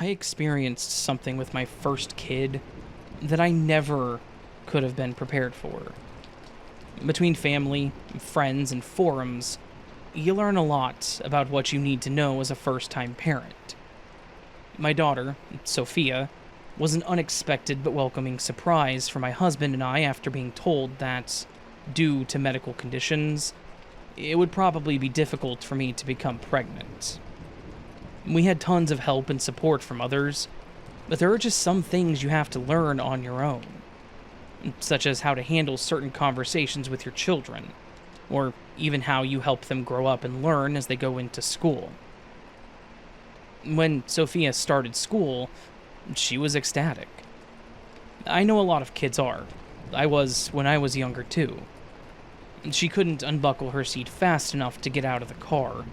I experienced something with my first kid that I never could have been prepared for. Between family, friends, and forums, you learn a lot about what you need to know as a first-time parent. My daughter, Sophia, was an unexpected but welcoming surprise for my husband and I after being told that, due to medical conditions, it would probably be difficult for me to become pregnant. We had tons of help and support from others, but there are just some things you have to learn on your own, such as how to handle certain conversations with your children, or even how you help them grow up and learn as they go into school. When Sophia started school, she was ecstatic. I know a lot of kids are. I was when I was younger too. She couldn't unbuckle her seat fast enough to get out of the car.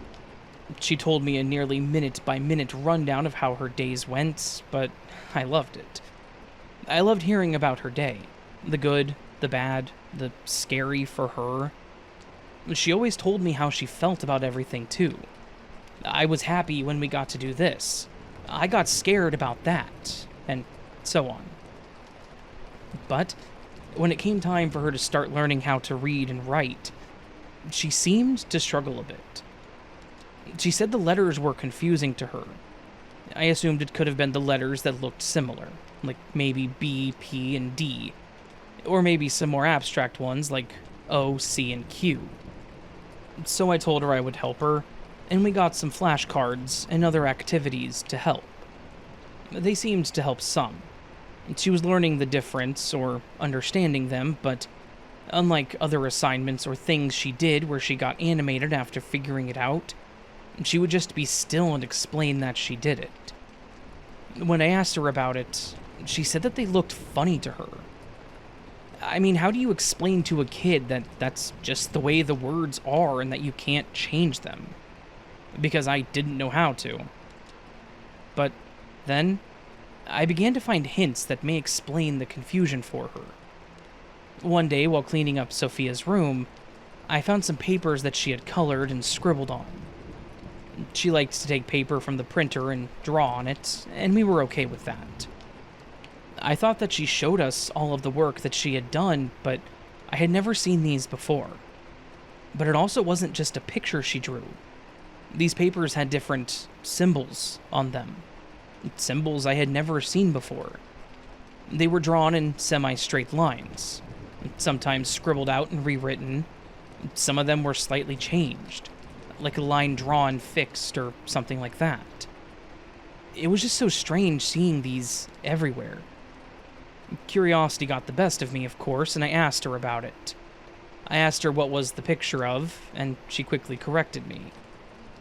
She told me a nearly minute-by-minute rundown of how her days went, but I loved it. I loved hearing about her day. The good, the bad, the scary for her. She always told me how she felt about everything too. I was happy when we got to do this. I got scared about that, and so on. But when it came time for her to start learning how to read and write, she seemed to struggle a bit. She said the letters were confusing to her. I assumed it could have been the letters that looked similar, like maybe B, P, and D, or maybe some more abstract ones like O, C, and Q. So I told her I would help her, and we got some flashcards and other activities to help. They seemed to help some. She was learning the difference, or understanding them, but unlike other assignments or things she did where she got animated after figuring it out, she would just be still and explain that she did it. When I asked her about it, she said that they looked funny to her. I mean, how do you explain to a kid that that's just the way the words are and that you can't change them? Because I didn't know how to. But then, I began to find hints that may explain the confusion for her. One day, while cleaning up Sophia's room, I found some papers that she had colored and scribbled on. She liked to take paper from the printer and draw on it, and we were okay with that. I thought that she showed us all of the work that she had done, but I had never seen these before. But it also wasn't just a picture she drew. These papers had different symbols on them. Symbols I had never seen before. They were drawn in semi-straight lines, sometimes scribbled out and rewritten. Some of them were slightly changed, like a line drawn fixed or something like that. It was just so strange seeing these everywhere. Curiosity got the best of me, of course, and I asked her about it. I asked her what was the picture of, and she quickly corrected me.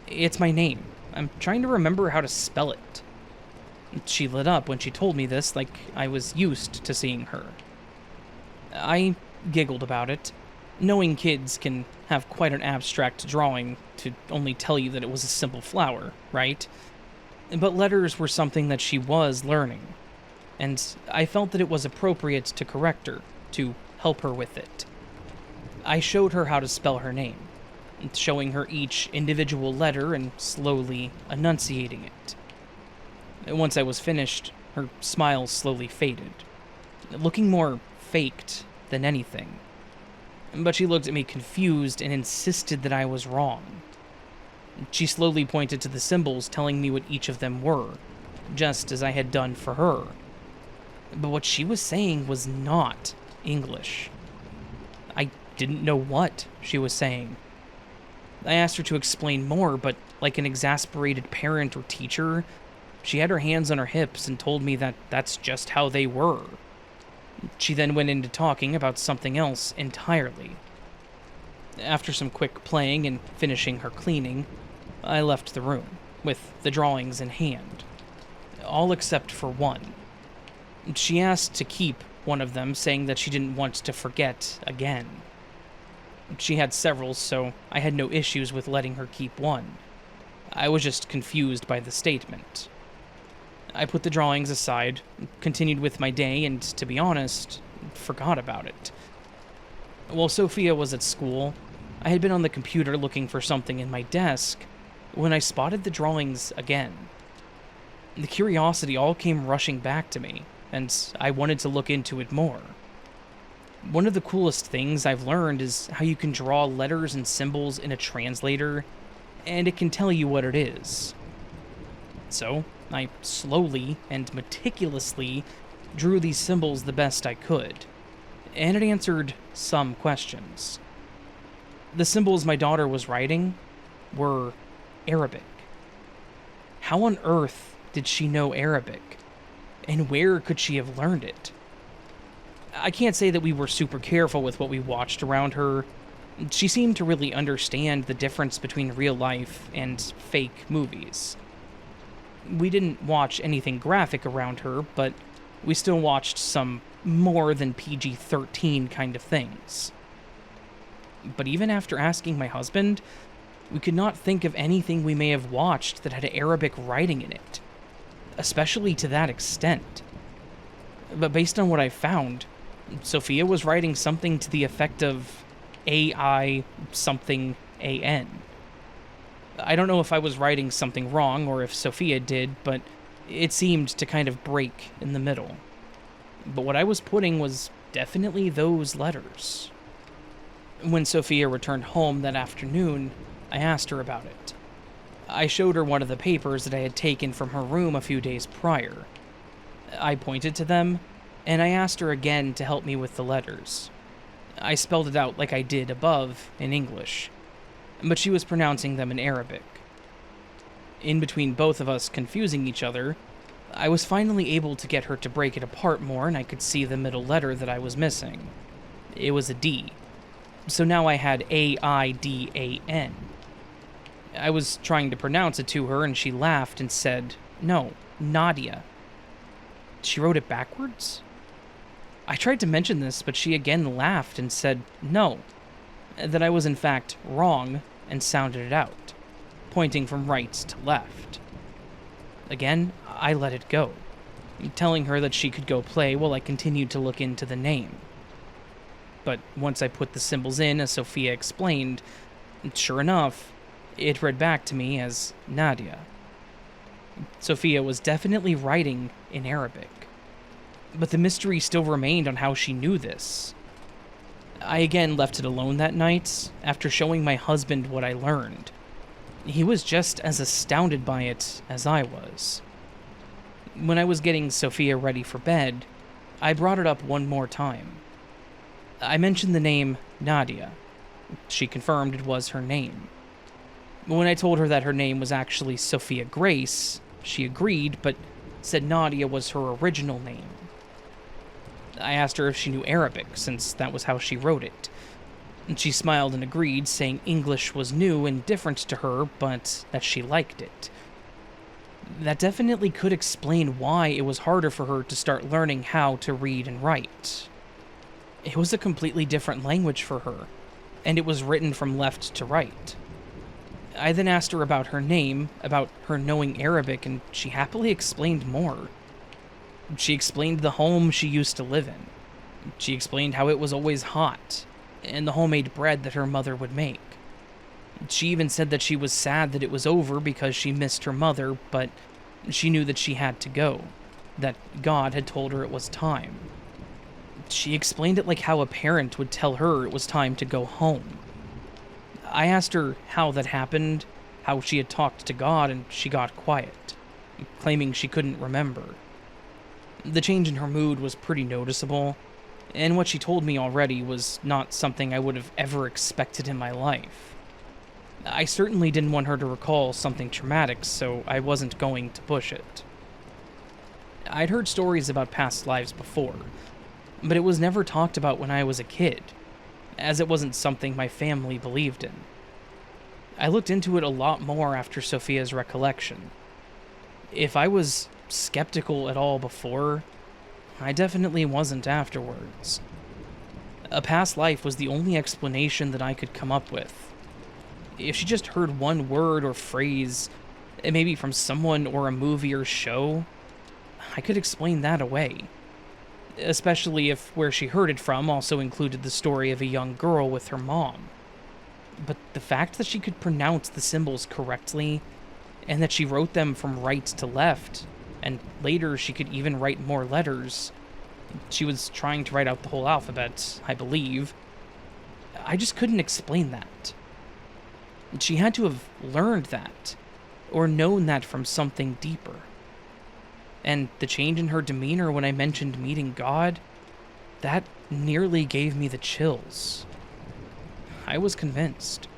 It's my name. I'm trying to remember how to spell it. She lit up when she told me this, like I was used to seeing her. I giggled about it. Knowing kids can have quite an abstract drawing to only tell you that it was a simple flower, right? But letters were something that she was learning, and I felt that it was appropriate to correct her, to help her with it. I showed her how to spell her name, showing her each individual letter and slowly enunciating it. Once I was finished, her smile slowly faded, looking more faked than anything. But she looked at me confused and insisted that I was wrong. She slowly pointed to the symbols, telling me what each of them were, just as I had done for her. But what she was saying was not English. I didn't know what she was saying. I asked her to explain more, but like an exasperated parent or teacher, she had her hands on her hips and told me that that's just how they were. She then went into talking about something else entirely. After some quick playing and finishing her cleaning, I left the room, with the drawings in hand. All except for one. She asked to keep one of them, saying that she didn't want to forget again. She had several, so I had no issues with letting her keep one. I was just confused by the statement. I put the drawings aside, continued with my day, and, to be honest, forgot about it. While Sophia was at school, I had been on the computer looking for something in my desk when I spotted the drawings again. The curiosity all came rushing back to me, and I wanted to look into it more. One of the coolest things I've learned is how you can draw letters and symbols in a translator, and it can tell you what it is. So, I slowly and meticulously drew these symbols the best I could, and it answered some questions. The symbols my daughter was writing were Arabic. How on earth did she know Arabic? And where could she have learned it? I can't say that we were super careful with what we watched around her. She seemed to really understand the difference between real life and fake movies. We didn't watch anything graphic around her, but we still watched some more than PG-13 kind of things. But even after asking my husband, we could not think of anything we may have watched that had Arabic writing in it, especially to that extent. But based on what I found, Sophia was writing something to the effect of AI something AN. I don't know if I was writing something wrong or if Sophia did, but it seemed to kind of break in the middle. But what I was putting was definitely those letters. When Sophia returned home that afternoon, I asked her about it. I showed her one of the papers that I had taken from her room a few days prior. I pointed to them, and I asked her again to help me with the letters. I spelled it out like I did above in English, but she was pronouncing them in Arabic. In between both of us confusing each other, I was finally able to get her to break it apart more, and I could see the middle letter that I was missing. It was a D. So now I had AIDAN. I was trying to pronounce it to her, and she laughed and said, "No, Nadia." She wrote it backwards? I tried to mention this, but she again laughed and said, "No," that I was in fact wrong, and sounded it out, pointing from right to left. Again, I let it go, telling her that she could go play while I continued to look into the name. But once I put the symbols in, as Sophia explained, sure enough, it read back to me as Nadia. Sophia was definitely writing in Arabic, but the mystery still remained on how she knew this. I again left it alone that night, after showing my husband what I learned. He was just as astounded by it as I was. When I was getting Sophia ready for bed, I brought it up one more time. I mentioned the name Nadia. She confirmed it was her name. When I told her that her name was actually Sophia Grace, she agreed, but said Nadia was her original name. I asked her if she knew Arabic, since that was how she wrote it. And she smiled and agreed, saying English was new and different to her, but that she liked it. That definitely could explain why it was harder for her to start learning how to read and write. It was a completely different language for her, and it was written from left to right. I then asked her about her name, about her knowing Arabic, and she happily explained more. She explained the home she used to live in. She explained how it was always hot, and the homemade bread that her mother would make. She even said that she was sad that it was over because she missed her mother, but she knew that she had to go, that God had told her it was time. She explained it like how a parent would tell her it was time to go home. I asked her how that happened, how she had talked to God, and she got quiet, claiming she couldn't remember. The change in her mood was pretty noticeable, and what she told me already was not something I would have ever expected in my life. I certainly didn't want her to recall something traumatic, so I wasn't going to push it. I'd heard stories about past lives before, but it was never talked about when I was a kid, as it wasn't something my family believed in. I looked into it a lot more after Sophia's recollection. If I was skeptical at all before, I definitely wasn't afterwards. A past life was the only explanation that I could come up with. If she just heard one word or phrase, maybe from someone or a movie or show, I could explain that away. Especially if where she heard it from also included the story of a young girl with her mom. But the fact that she could pronounce the symbols correctly, and that she wrote them from right to left, and later she could even write more letters. She was trying to write out the whole alphabet, I believe. I just couldn't explain that. She had to have learned that, or known that from something deeper. And the change in her demeanor when I mentioned meeting God, that nearly gave me the chills. I was convinced.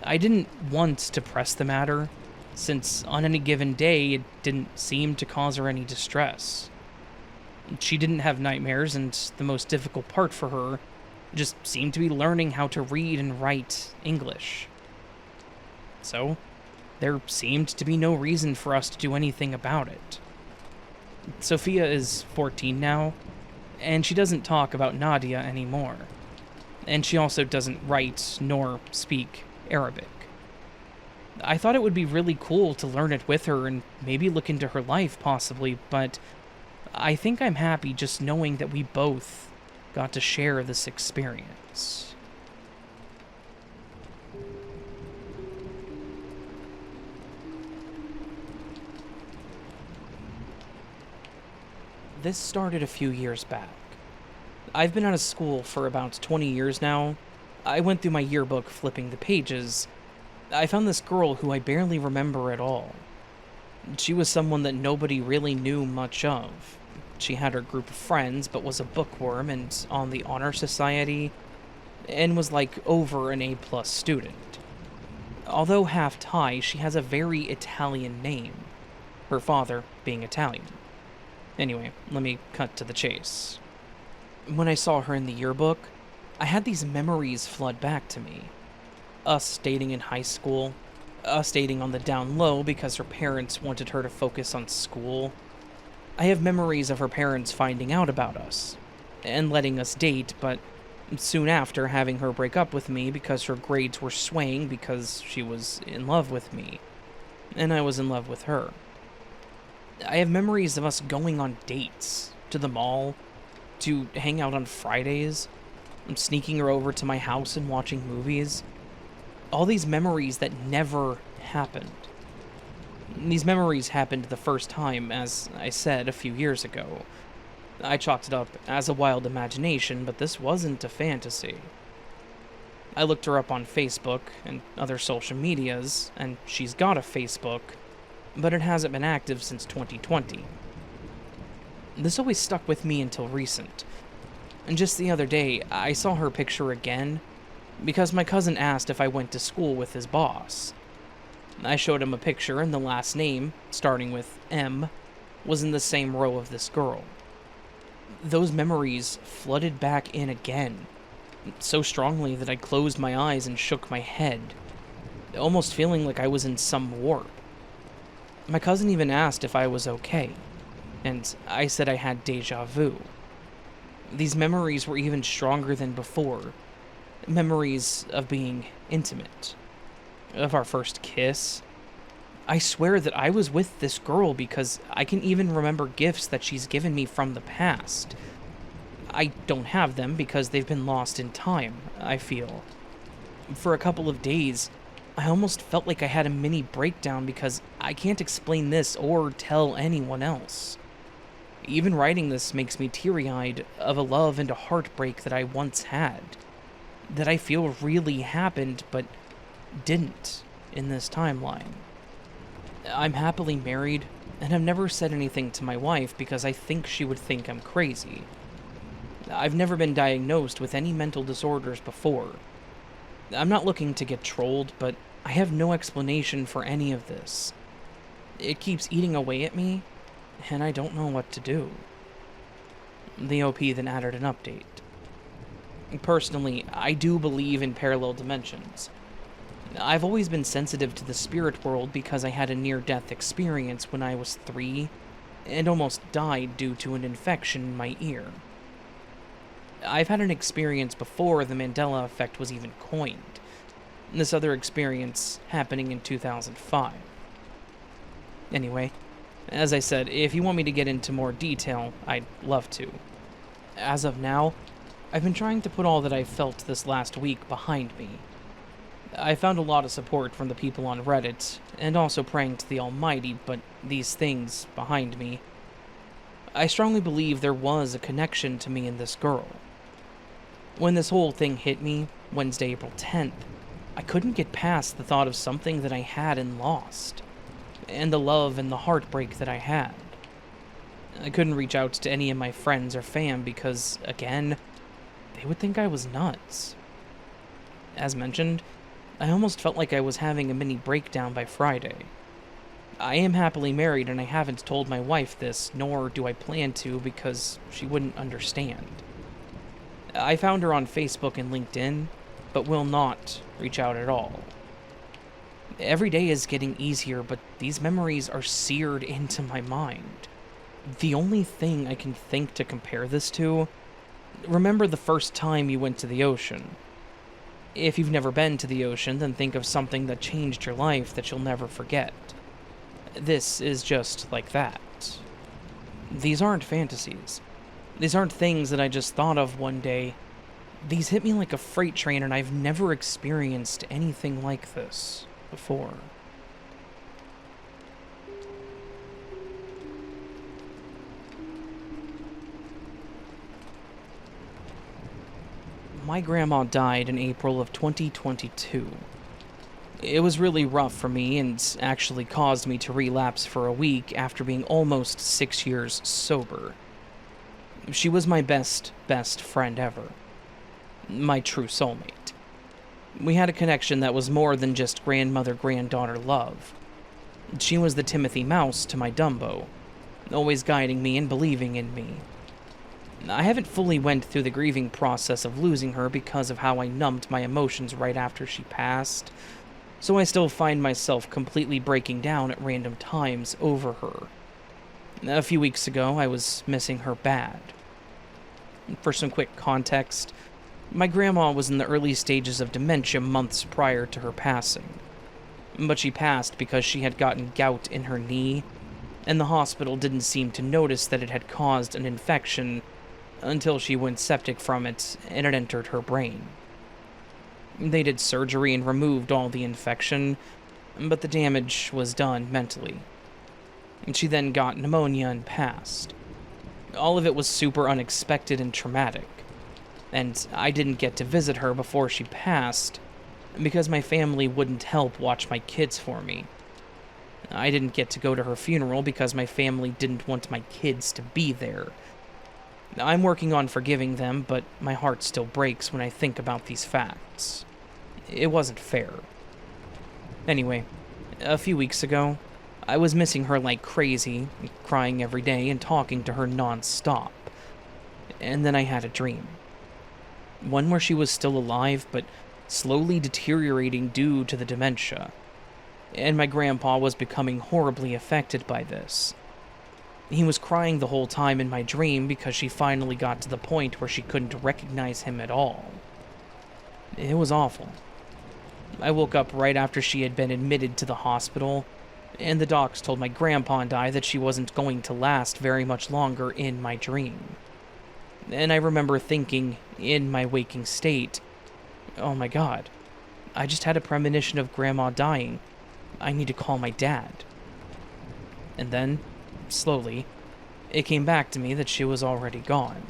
I didn't want to press the matter, since on any given day it didn't seem to cause her any distress. She didn't have nightmares, and the most difficult part for her just seemed to be learning how to read and write English. So, there seemed to be no reason for us to do anything about it. Sophia is 14 now, and she doesn't talk about Nadia anymore. And she also doesn't write nor speak Arabic. I thought it would be really cool to learn it with her and maybe look into her life possibly, but I think I'm happy just knowing that we both got to share this experience. This started a few years back. I've been out of school for about 20 years now. I went through my yearbook flipping the pages. I found this girl who I barely remember at all. She was someone that nobody really knew much of. She had her group of friends, but was a bookworm and on the honor society, and was like over an A+ student. Although half Thai, she has a very Italian name, her father being Italian. Anyway, let me cut to the chase. When I saw her in the yearbook, I had these memories flood back to me. Us dating in high school, us dating on the down low because her parents wanted her to focus on school. I have memories of her parents finding out about us, and letting us date, but soon after having her break up with me because her grades were swaying because she was in love with me, and I was in love with her. I have memories of us going on dates, to the mall, to hang out on Fridays, sneaking her over to my house and watching movies. All these memories that never happened. These memories happened the first time, as I said, a few years ago. I chalked it up as a wild imagination, but this wasn't a fantasy. I looked her up on Facebook and other social medias, and she's got a Facebook, but it hasn't been active since 2020. This always stuck with me until recent. And just the other day, I saw her picture again, because my cousin asked if I went to school with his boss. I showed him a picture, and the last name, starting with M, was in the same row of this girl. Those memories flooded back in again, so strongly that I closed my eyes and shook my head, almost feeling like I was in some warp. My cousin even asked if I was okay, and I said I had déjà vu. These memories were even stronger than before. Memories of being intimate. Of our first kiss. I swear that I was with this girl because I can even remember gifts that she's given me from the past. I don't have them because they've been lost in time, I feel. For a couple of days, I almost felt like I had a mini breakdown because I can't explain this or tell anyone else. Even writing this makes me teary-eyed of a love and a heartbreak that I once had. That I feel really happened, but didn't in this timeline. I'm happily married, and have never said anything to my wife because I think she would think I'm crazy. I've never been diagnosed with any mental disorders before. I'm not looking to get trolled, but I have no explanation for any of this. It keeps eating away at me, and I don't know what to do. The OP then added an update. Personally, I do believe in parallel dimensions. I've always been sensitive to the spirit world because I had a near-death experience when I was 3, and almost died due to an infection in my ear. I've had an experience before the Mandela effect was even coined, this other experience happening in 2005. Anyway, as I said, if you want me to get into more detail, I'd love to. As of now, I've been trying to put all that I've felt this last week behind me. I found a lot of support from the people on Reddit, and also praying to the Almighty, but these things behind me. I strongly believe there was a connection to me and this girl. When this whole thing hit me, Wednesday, April 10th, I couldn't get past the thought of something that I had and lost, and the love and the heartbreak that I had. I couldn't reach out to any of my friends or fam because, again, they would think I was nuts. As mentioned, I almost felt like I was having a mini breakdown by Friday. I am happily married and I haven't told my wife this, nor do I plan to because she wouldn't understand. I found her on Facebook and LinkedIn, but will not reach out at all. Every day is getting easier, but these memories are seared into my mind. The only thing I can think to compare this to, remember the first time you went to the ocean. If you've never been to the ocean, then think of something that changed your life that you'll never forget. This is just like that. These aren't fantasies. These aren't things that I just thought of one day. These hit me like a freight train, and I've never experienced anything like this before. My grandma died in April of 2022. It was really rough for me and actually caused me to relapse for a week after being almost 6 years sober. She was my best friend ever. My true soulmate. We had a connection that was more than just grandmother-granddaughter love. She was the Timothy Mouse to my Dumbo, always guiding me and believing in me. I haven't fully went through the grieving process of losing her because of how I numbed my emotions right after she passed, so I still find myself completely breaking down at random times over her. A few weeks ago, I was missing her bad. For some quick context, my grandma was in the early stages of dementia months prior to her passing, but she passed because she had gotten gout in her knee, and the hospital didn't seem to notice that it had caused an infection until she went septic from it and it entered her brain. They did surgery and removed all the infection, but the damage was done mentally. She then got pneumonia and passed. All of it was super unexpected and traumatic, and I didn't get to visit her before she passed because my family wouldn't help watch my kids for me. I didn't get to go to her funeral because my family didn't want my kids to be there. I'm working on forgiving them, but my heart still breaks when I think about these facts. It wasn't fair. Anyway, a few weeks ago, I was missing her like crazy, crying every day and talking to her non-stop. And then I had a dream. One where she was still alive, but slowly deteriorating due to the dementia. And my grandpa was becoming horribly affected by this. He was crying the whole time in my dream because she finally got to the point where she couldn't recognize him at all. It was awful. I woke up right after she had been admitted to the hospital, and the docs told my grandpa and I that she wasn't going to last very much longer in my dream. And I remember thinking, in my waking state, oh my god, I just had a premonition of Grandma dying. I need to call my dad. And then, slowly, it came back to me that she was already gone.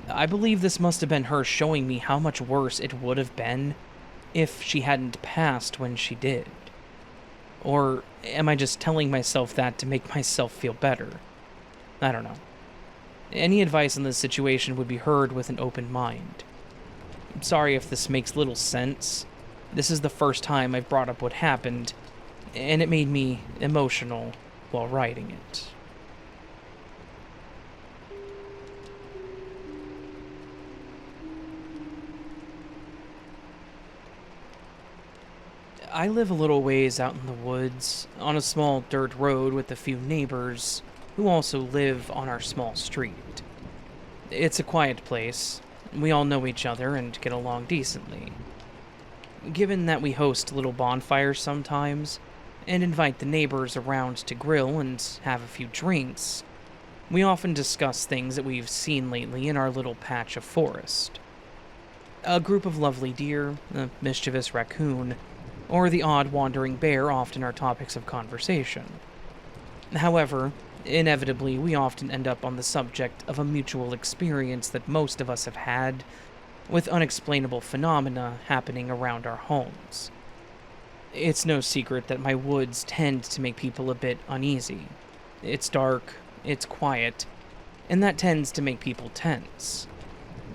I believe this must have been her showing me how much worse it would have been if she hadn't passed when she did. Or am I just telling myself that to make myself feel better? I don't know. Any advice in this situation would be heard with an open mind. I'm sorry if this makes little sense. This is the first time I've brought up what happened, and it made me emotional while writing it. I live a little ways out in the woods, on a small dirt road with a few neighbors who also live on our small street. It's a quiet place. We all know each other and get along decently. Given that we host little bonfires sometimes, and invite the neighbors around to grill and have a few drinks, we often discuss things that we've seen lately in our little patch of forest. A group of lovely deer, a mischievous raccoon, or the odd wandering bear often are topics of conversation. However, inevitably, we often end up on the subject of a mutual experience that most of us have had, with unexplainable phenomena happening around our homes. It's no secret that my woods tend to make people a bit uneasy. It's dark, it's quiet, and that tends to make people tense.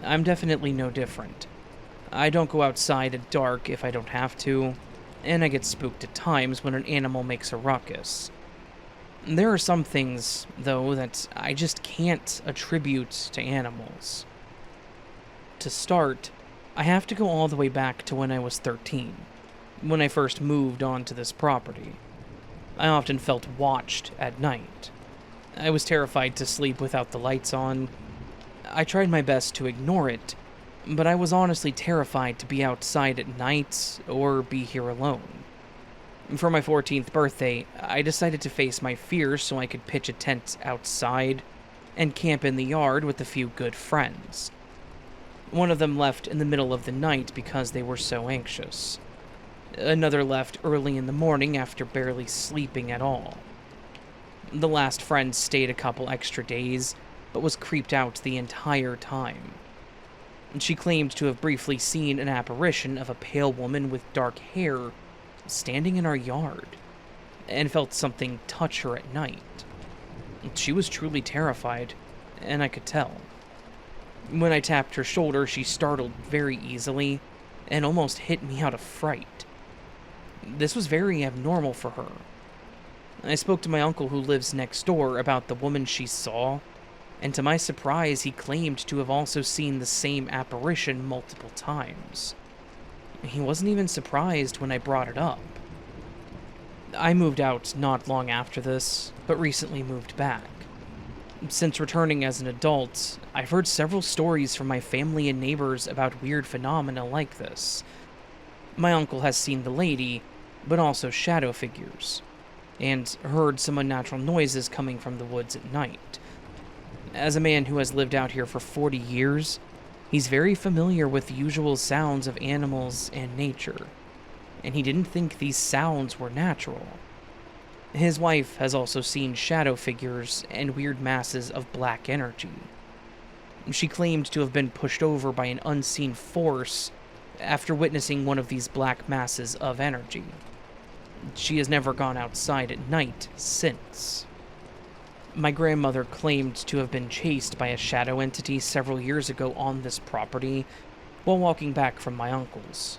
I'm definitely no different. I don't go outside at dark if I don't have to, and I get spooked at times when an animal makes a ruckus. There are some things, though, that I just can't attribute to animals. To start, I have to go all the way back to when I was 13, when I first moved onto this property. I often felt watched at night. I was terrified to sleep without the lights on. I tried my best to ignore it, but I was honestly terrified to be outside at night or be here alone. For my 14th birthday, I decided to face my fears so I could pitch a tent outside and camp in the yard with a few good friends. One of them left in the middle of the night because they were so anxious. Another left early in the morning after barely sleeping at all. The last friend stayed a couple extra days, but was creeped out the entire time. She claimed to have briefly seen an apparition of a pale woman with dark hair standing in our yard, and felt something touch her at night. She was truly terrified, and I could tell. When I tapped her shoulder, she startled very easily, and almost hit me out of fright. This was very abnormal for her. I spoke to my uncle who lives next door about the woman she saw, and to my surprise, he claimed to have also seen the same apparition multiple times. He wasn't even surprised when I brought it up. I moved out not long after this, but recently moved back. Since returning as an adult, I've heard several stories from my family and neighbors about weird phenomena like this. My uncle has seen the lady, but also shadow figures, and heard some unnatural noises coming from the woods at night. As a man who has lived out here for 40 years, he's very familiar with the usual sounds of animals and nature, and he didn't think these sounds were natural. His wife has also seen shadow figures and weird masses of black energy. She claimed to have been pushed over by an unseen force after witnessing one of these black masses of energy. She has never gone outside at night since. My grandmother claimed to have been chased by a shadow entity several years ago on this property while walking back from my uncle's.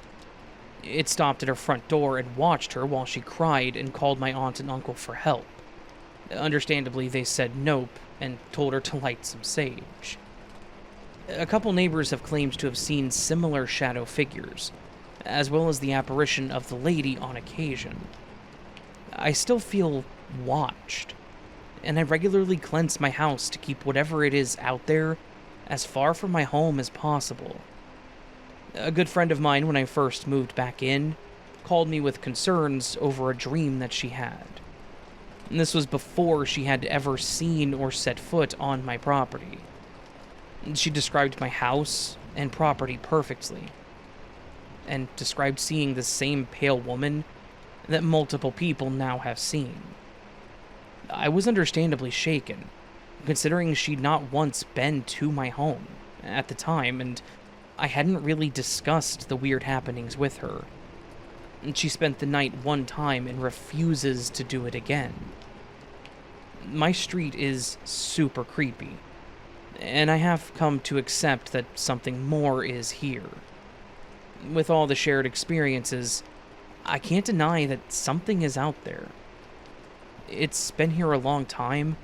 It stopped at her front door and watched her while she cried and called my aunt and uncle for help. Understandably, they said nope and told her to light some sage. A couple neighbors have claimed to have seen similar shadow figures, as well as the apparition of the lady on occasion. I still feel watched, and I regularly cleanse my house to keep whatever it is out there as far from my home as possible. A good friend of mine, when I first moved back in, called me with concerns over a dream that she had. And this was before she had ever seen or set foot on my property. She described my house and property perfectly, and described seeing the same pale woman that multiple people now have seen. I was understandably shaken, considering she'd not once been to my home at the time, and I hadn't really discussed the weird happenings with her. She spent the night one time and refuses to do it again. My street is super creepy, and I have come to accept that something more is here. With all the shared experiences, I can't deny that something is out there. It's been here a long time,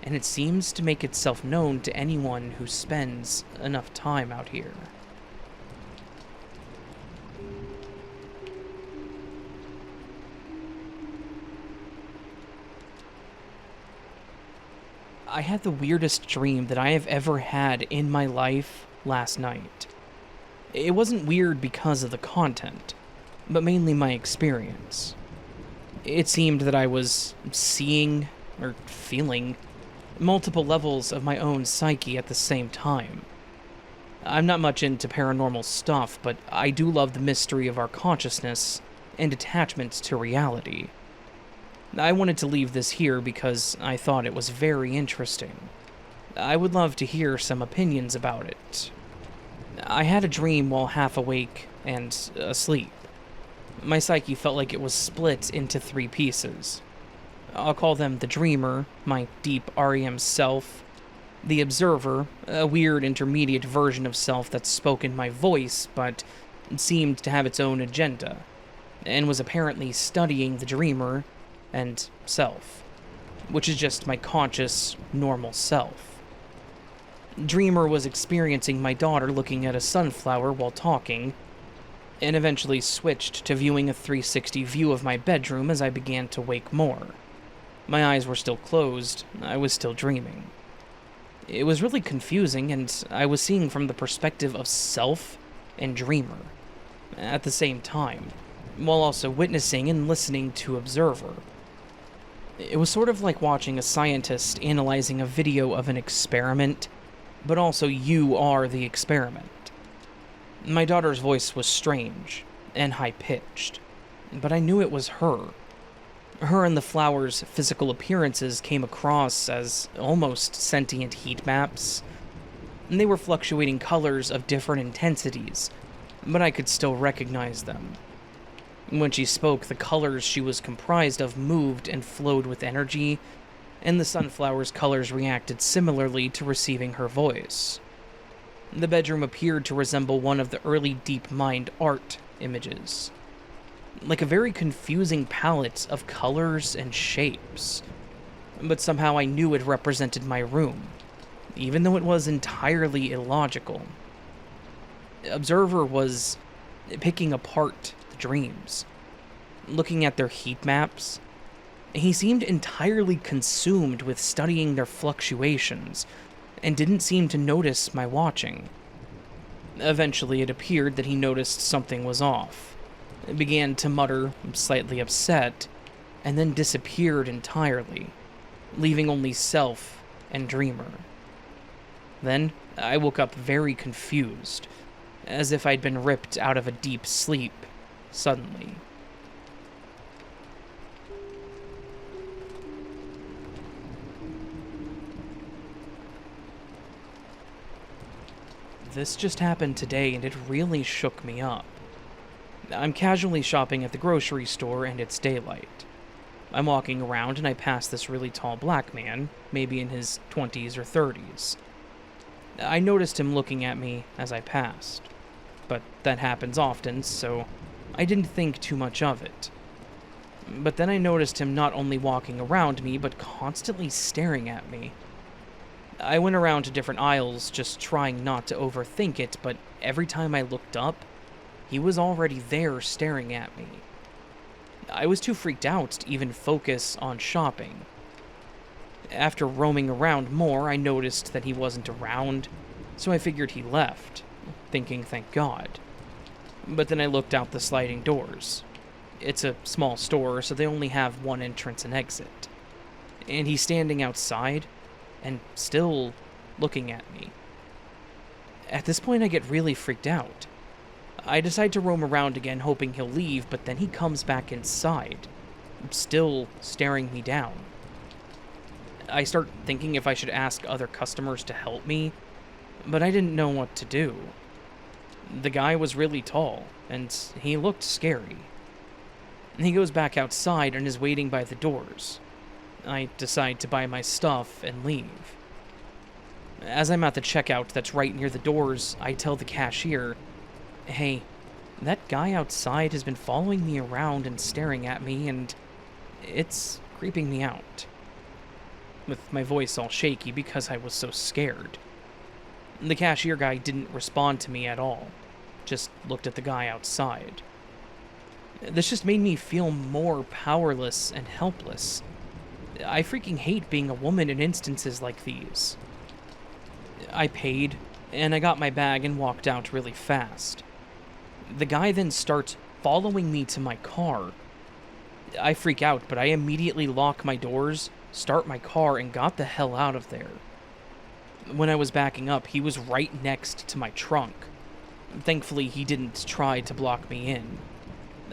and it seems to make itself known to anyone who spends enough time out here. I had the weirdest dream that I have ever had in my life last night. It wasn't weird because of the content, but mainly my experience. It seemed that I was seeing, or feeling, multiple levels of my own psyche at the same time. I'm not much into paranormal stuff, but I do love the mystery of our consciousness and attachment to reality. I wanted to leave this here because I thought it was very interesting. I would love to hear some opinions about it. I had a dream while half awake and asleep. My psyche felt like it was split into 3 pieces. I'll call them the dreamer, my deep REM self, the observer, a weird intermediate version of self that spoke in my voice but seemed to have its own agenda, and was apparently studying the dreamer, and self, which is just my conscious, normal self. Dreamer was experiencing my daughter looking at a sunflower while talking, and eventually switched to viewing a 360 view of my bedroom as I began to wake more. My eyes were still closed, I was still dreaming. It was really confusing, and I was seeing from the perspective of self and dreamer at the same time, while also witnessing and listening to observer. It was sort of like watching a scientist analyzing a video of an experiment, but also you are the experiment. My daughter's voice was strange and high-pitched, but I knew it was her. Her and the flower's physical appearances came across as almost sentient heat maps. They were fluctuating colors of different intensities, but I could still recognize them. When she spoke, the colors she was comprised of moved and flowed with energy, and the sunflower's colors reacted similarly to receiving her voice. The bedroom appeared to resemble one of the early DeepMind art images, like a very confusing palette of colors and shapes. But somehow I knew it represented my room, even though it was entirely illogical. Observer was picking apart the dreams, looking at their heat maps. He seemed entirely consumed with studying their fluctuations, and didn't seem to notice my watching. Eventually, it appeared that he noticed something was off, began to mutter, slightly upset, and then disappeared entirely, leaving only self and dreamer. Then, I woke up very confused, as if I'd been ripped out of a deep sleep suddenly. This just happened today, and it really shook me up. I'm casually shopping at the grocery store, and it's daylight. I'm walking around, and I pass this really tall black man, maybe in his 20s or 30s. I noticed him looking at me as I passed, but that happens often, so I didn't think too much of it. But then I noticed him not only walking around me, but constantly staring at me. I went around to different aisles, just trying not to overthink it, but every time I looked up, he was already there staring at me. I was too freaked out to even focus on shopping. After roaming around more, I noticed that he wasn't around, so I figured he left, thinking thank God. But then I looked out the sliding doors. It's a small store, so they only have one entrance and exit. And he's standing outside, and still looking at me. At this point, I get really freaked out. I decide to roam around again, hoping he'll leave, but then he comes back inside, still staring me down. I start thinking if I should ask other customers to help me, but I didn't know what to do. The guy was really tall, and he looked scary. He goes back outside and is waiting by the doors. I decide to buy my stuff and leave. As I'm at the checkout that's right near the doors, I tell the cashier, "Hey, that guy outside has been following me around and staring at me, and it's creeping me out." With my voice all shaky because I was so scared. The cashier guy didn't respond to me at all, just looked at the guy outside. This just made me feel more powerless and helpless. I freaking hate being a woman in instances like these. I paid, and I got my bag and walked out really fast. The guy then starts following me to my car. I freak out, but I immediately lock my doors, start my car, and got the hell out of there. When I was backing up, he was right next to my trunk. Thankfully, he didn't try to block me in.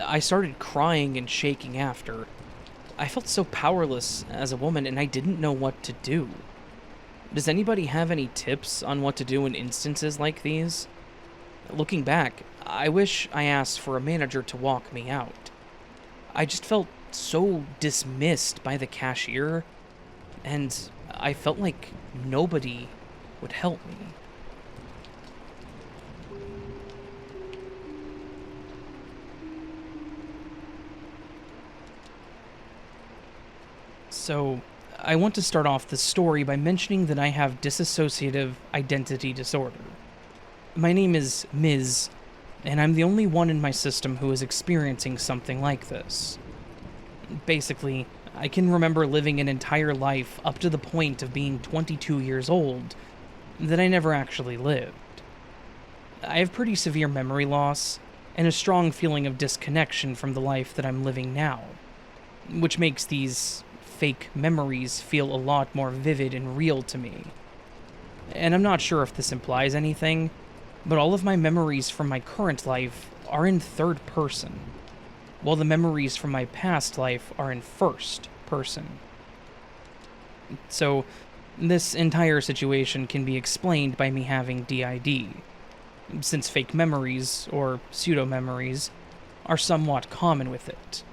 I started crying and shaking after. I felt so powerless as a woman, and I didn't know what to do. Does anybody have any tips on what to do in instances like these? Looking back, I wish I asked for a manager to walk me out. I just felt so dismissed by the cashier, and I felt like nobody would help me. So, I want to start off this story by mentioning that I have dissociative identity disorder. My name is Ms., and I'm the only one in my system who is experiencing something like this. Basically, I can remember living an entire life up to the point of being 22 years old that I never actually lived. I have pretty severe memory loss and a strong feeling of disconnection from the life that I'm living now, which makes these fake memories feel a lot more vivid and real to me. And I'm not sure if this implies anything, but all of my memories from my current life are in third person, while the memories from my past life are in first person. So, this entire situation can be explained by me having DID, since fake memories, or pseudo-memories, are somewhat common with it.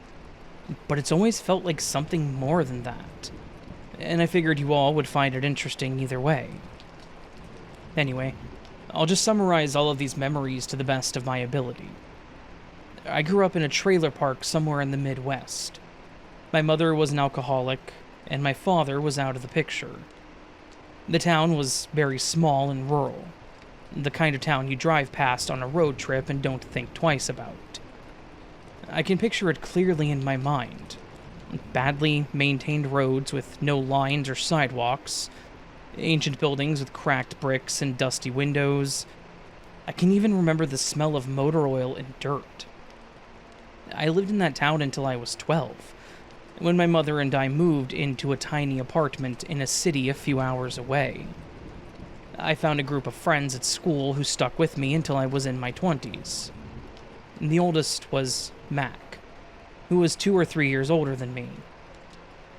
But it's always felt like something more than that, and I figured you all would find it interesting either way. Anyway, I'll just summarize all of these memories to the best of my ability. I grew up in a trailer park somewhere in the Midwest. My mother was an alcoholic, and my father was out of the picture. The town was very small and rural, the kind of town you drive past on a road trip and don't think twice about. I can picture it clearly in my mind. Badly maintained roads with no lines or sidewalks, ancient buildings with cracked bricks and dusty windows. I can even remember the smell of motor oil and dirt. I lived in that town until I was 12, when my mother and I moved into a tiny apartment in a city a few hours away. I found a group of friends at school who stuck with me until I was in my 20s. The oldest was Mac, who was 2 or 3 years older than me.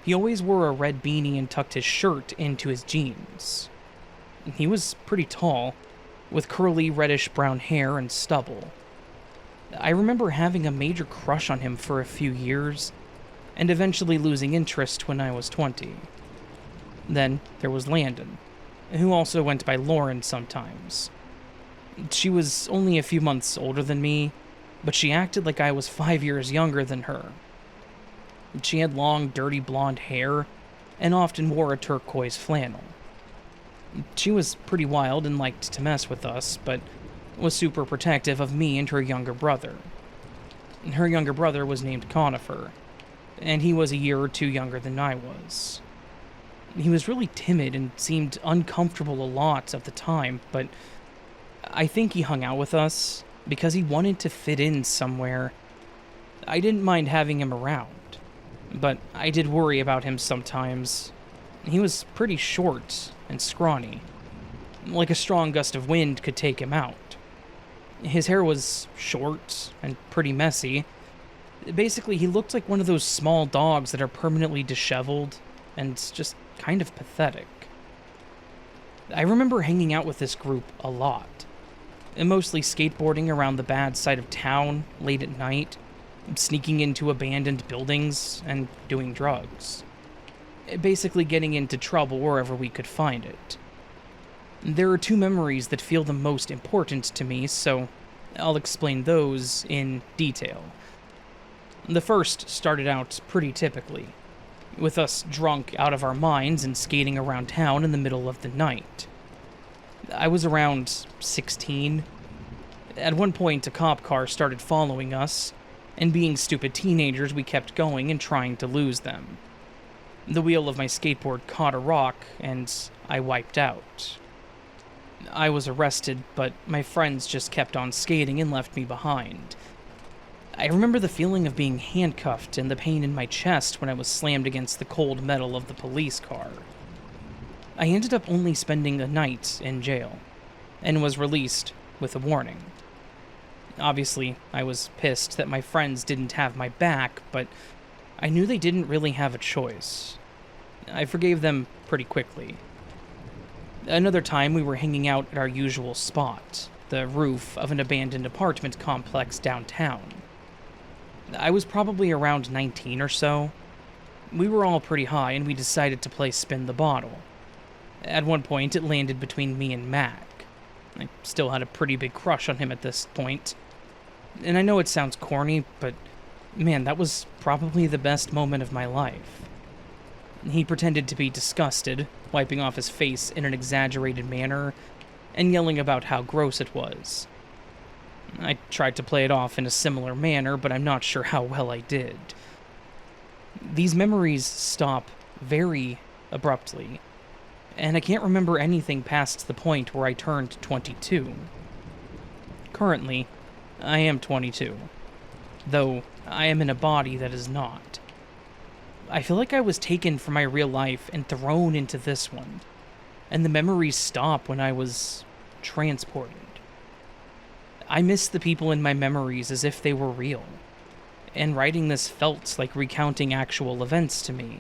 He always wore a red beanie and tucked his shirt into his jeans. He was pretty tall, with curly reddish-brown hair and stubble. I remember having a major crush on him for a few years, and eventually losing interest when I was 20. Then there was Landon, who also went by Lauren sometimes. She was only a few months older than me, but she acted like I was 5 years younger than her. She had long, dirty blonde hair, and often wore a turquoise flannel. She was pretty wild and liked to mess with us, but was super protective of me and her younger brother. Her younger brother was named Conifer, and he was a year or 2 younger than I was. He was really timid and seemed uncomfortable a lot of the time, but I think he hung out with us because he wanted to fit in somewhere. I didn't mind having him around, but I did worry about him sometimes. He was pretty short and scrawny, like a strong gust of wind could take him out. His hair was short and pretty messy. Basically, he looked like one of those small dogs that are permanently disheveled and just kind of pathetic. I remember hanging out with this group a lot, and mostly skateboarding around the bad side of town late at night, sneaking into abandoned buildings, and doing drugs. Basically getting into trouble wherever we could find it. There are 2 memories that feel the most important to me, so I'll explain those in detail. The first started out pretty typically, with us drunk out of our minds and skating around town in the middle of the night. I was around 16. At one point, a cop car started following us, and being stupid teenagers, we kept going and trying to lose them. The wheel of my skateboard caught a rock, and I wiped out. I was arrested, but my friends just kept on skating and left me behind. I remember the feeling of being handcuffed and the pain in my chest when I was slammed against the cold metal of the police car. I ended up only spending a night in jail, and was released with a warning. Obviously, I was pissed that my friends didn't have my back, but I knew they didn't really have a choice. I forgave them pretty quickly. Another time, we were hanging out at our usual spot, the roof of an abandoned apartment complex downtown. I was probably around 19 or so. We were all pretty high, and we decided to play spin the bottle. At one point, it landed between me and Mac. I still had a pretty big crush on him at this point. And I know it sounds corny, but man, that was probably the best moment of my life. He pretended to be disgusted, wiping off his face in an exaggerated manner, and yelling about how gross it was. I tried to play it off in a similar manner, but I'm not sure how well I did. These memories stop very abruptly, and I can't remember anything past the point where I turned 22. Currently, I am 22, though I am in a body that is not. I feel like I was taken from my real life and thrown into this one, and the memories stop when I was transported. I miss the people in my memories as if they were real, and writing this felt like recounting actual events to me.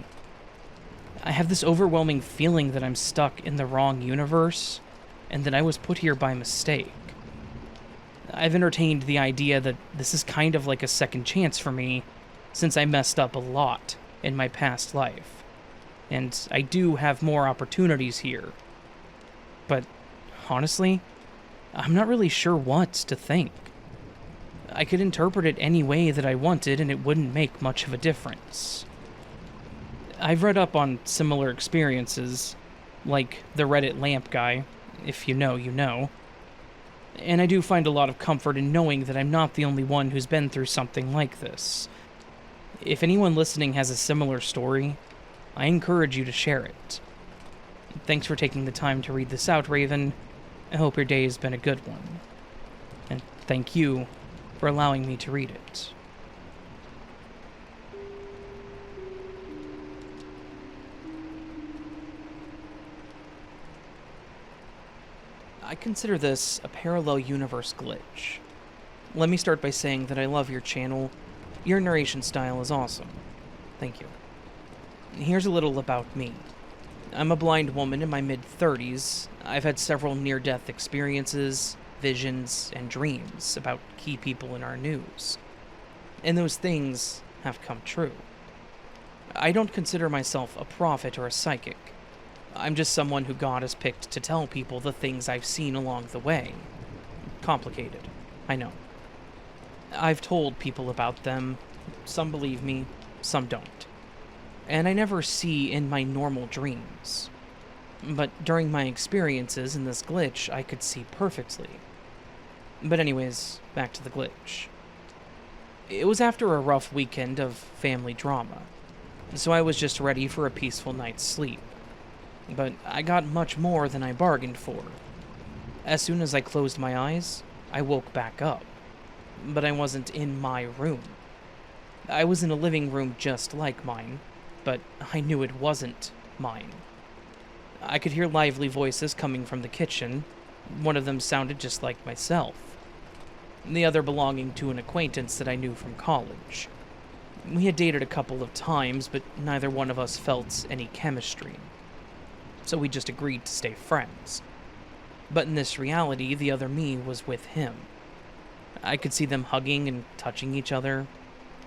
I have this overwhelming feeling that I'm stuck in the wrong universe, and that I was put here by mistake. I've entertained the idea that this is kind of like a second chance for me, since I messed up a lot in my past life, and I do have more opportunities here. But honestly, I'm not really sure what to think. I could interpret it any way that I wanted, and it wouldn't make much of a difference. I've read up on similar experiences, like the Reddit lamp guy, if you know, you know. And I do find a lot of comfort in knowing that I'm not the only one who's been through something like this. If anyone listening has a similar story, I encourage you to share it. Thanks for taking the time to read this out, Raven. I hope your day has been a good one. And thank you for allowing me to read it. I consider this a parallel universe glitch. Let me start by saying that I love your channel. Your narration style is awesome. Thank you. Here's a little about me. I'm a blind woman in my mid-30s. I've had several near-death experiences, visions, and dreams about key people in our news. And those things have come true. I don't consider myself a prophet or a psychic. I'm just someone who God has picked to tell people the things I've seen along the way. Complicated, I know. I've told people about them. Some believe me, some don't. And I never see in my normal dreams. But during my experiences in this glitch, I could see perfectly. But anyways, back to the glitch. It was after a rough weekend of family drama, so I was just ready for a peaceful night's sleep. But I got much more than I bargained for. As soon as I closed my eyes, I woke back up. But I wasn't in my room. I was in a living room just like mine, but I knew it wasn't mine. I could hear lively voices coming from the kitchen. One of them sounded just like myself. The other belonging to an acquaintance that I knew from college. We had dated a couple of times, but neither one of us felt any chemistry. So we just agreed to stay friends. But in this reality, the other me was with him. I could see them hugging and touching each other,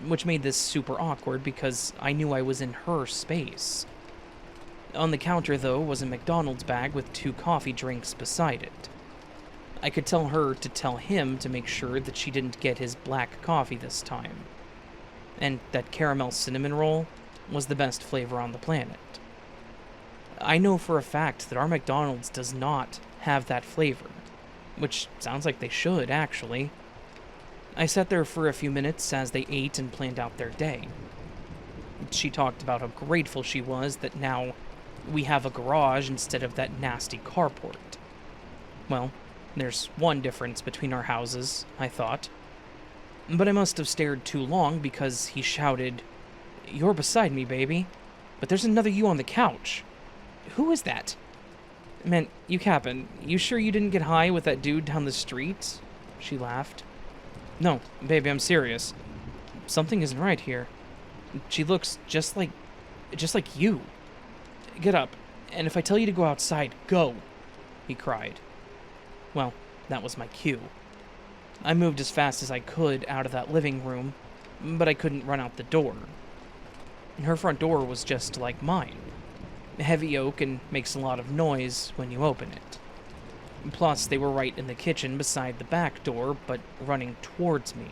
which made this super awkward because I knew I was in her space. On the counter, though, was a McDonald's bag with 2 coffee drinks beside it. I could tell her to tell him to make sure that she didn't get his black coffee this time. And that caramel cinnamon roll was the best flavor on the planet. I know for a fact that our McDonald's does not have that flavor, which sounds like they should, actually. I sat there for a few minutes as they ate and planned out their day. She talked about how grateful she was that now we have a garage instead of that nasty carport. Well, there's one difference between our houses, I thought. But I must have stared too long because he shouted, "You're beside me, baby, but there's another you on the couch. Who is that? Man, you cappin', you sure you didn't get high with that dude down the street? She laughed. No, baby, I'm serious. Something isn't right here. She looks just like you. Get up, and if I tell you to go outside, go, he cried. Well, that was my cue. I moved as fast as I could out of that living room, but I couldn't run out the door. Her front door was just like mine. Heavy oak and makes a lot of noise when you open it. Plus, they were right in the kitchen beside the back door, but running towards me.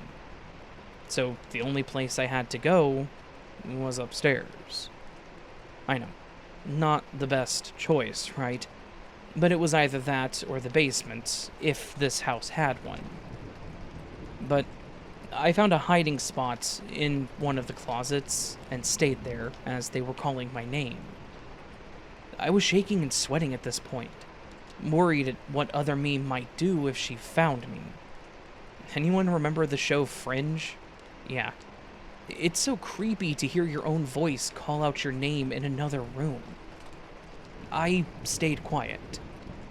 So the only place I had to go was upstairs. I know, not the best choice, right? But it was either that or the basement, if this house had one. But I found a hiding spot in one of the closets and stayed there as they were calling my name. I was shaking and sweating at this point, worried at what other me might do if she found me. Anyone remember the show Fringe? Yeah. It's so creepy to hear your own voice call out your name in another room. I stayed quiet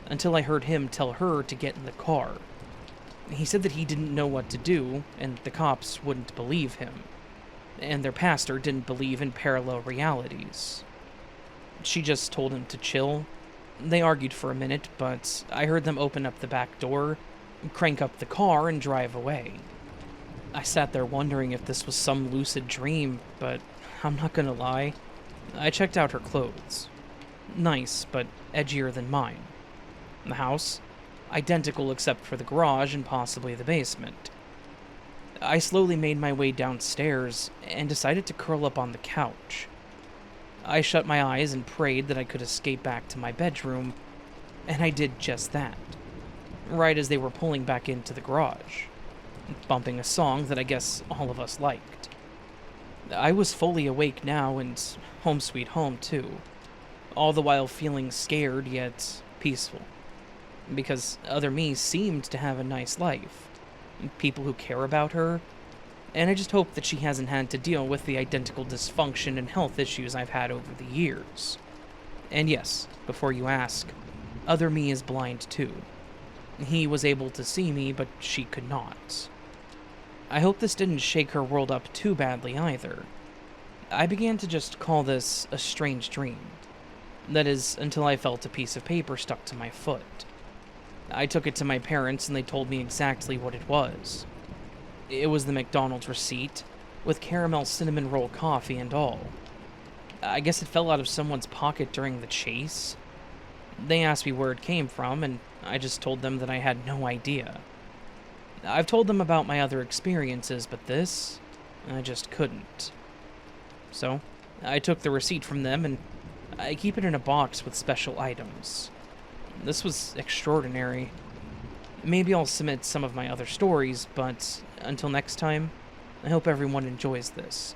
until I heard him tell her to get in the car. He said that he didn't know what to do, and the cops wouldn't believe him. And their pastor didn't believe in parallel realities. She just told him to chill. They argued for a minute, but I heard them open up the back door, crank up the car, and drive away. I sat there wondering if this was some lucid dream, but I'm not gonna lie. I checked out her clothes. Nice, but edgier than mine. The house? Identical except for the garage and possibly the basement. I slowly made my way downstairs and decided to curl up on the couch. I shut my eyes and prayed that I could escape back to my bedroom, and I did just that, right as they were pulling back into the garage, bumping a song that I guess all of us liked. I was fully awake now and home sweet home too, all the while feeling scared yet peaceful. Because other me seemed to have a nice life, people who care about her, and I just hope that she hasn't had to deal with the identical dysfunction and health issues I've had over the years. And yes, before you ask, other me is blind too. He was able to see me, but she could not. I hope this didn't shake her world up too badly either. I began to just call this a strange dream. That is, until I felt a piece of paper stuck to my foot. I took it to my parents and they told me exactly what it was. It was the McDonald's receipt, with caramel cinnamon roll coffee and all. I guess it fell out of someone's pocket during the chase. They asked me where it came from, and I just told them that I had no idea. I've told them about my other experiences, but this, I just couldn't. So, I took the receipt from them, and I keep it in a box with special items. This was extraordinary. Maybe I'll submit some of my other stories, but until next time, I hope everyone enjoys this.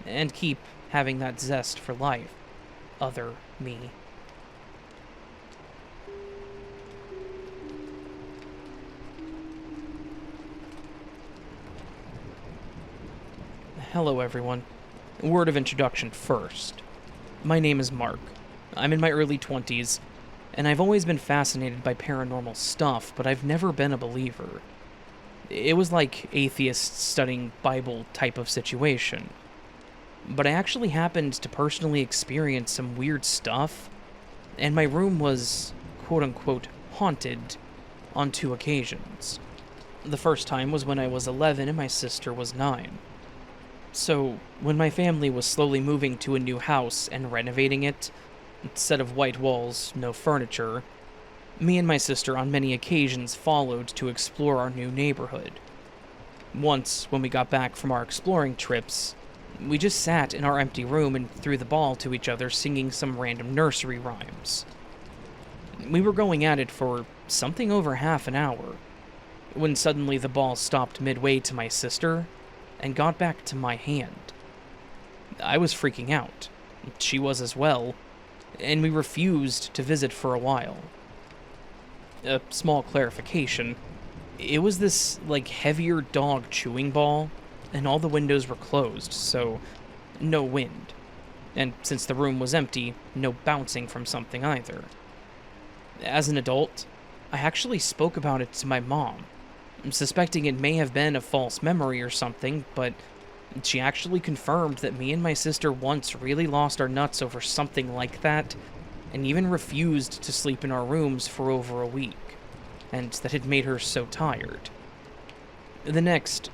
And keep having that zest for life. Other me. Hello everyone. Word of introduction first. My name is Mark. I'm in my early 20s, and I've always been fascinated by paranormal stuff, but I've never been a believer. It was like atheists studying Bible type of situation. But I actually happened to personally experience some weird stuff, and my room was, quote-unquote, haunted on 2 occasions. The first time was when I was 11 and my sister was 9. So, when my family was slowly moving to a new house and renovating it, instead of white walls, no furniture, me and my sister on many occasions followed to explore our new neighborhood. Once, when we got back from our exploring trips, we just sat in our empty room and threw the ball to each other singing some random nursery rhymes. We were going at it for something over half an hour, when suddenly the ball stopped midway to my sister and got back to my hand. I was freaking out. She was as well, and we refused to visit for a while. A small clarification. It was this, heavier dog chewing ball, and all the windows were closed, so no wind. And since the room was empty, no bouncing from something either. As an adult, I actually spoke about it to my mom, suspecting it may have been a false memory or something, but she actually confirmed that me and my sister once really lost our nuts over something like that, and even refused to sleep in our rooms for over a week, and that had made her so tired. The next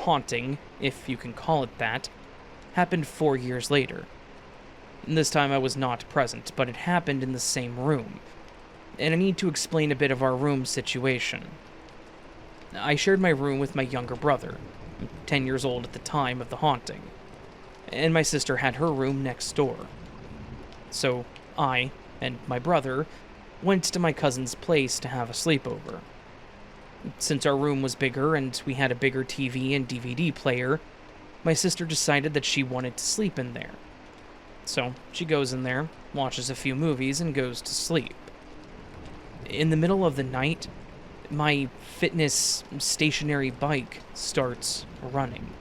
haunting, if you can call it that, happened 4 years later. This time I was not present, but it happened in the same room, and I need to explain a bit of our room situation. I shared my room with my younger brother, 10 years old at the time of the haunting, and my sister had her room next door. So I and my brother went to my cousin's place to have a sleepover. Since our room was bigger and we had a bigger TV and DVD player, my sister decided that she wanted to sleep in there. So she goes in there, watches a few movies, and goes to sleep. In the middle of the night, my fitness stationary bike starts running.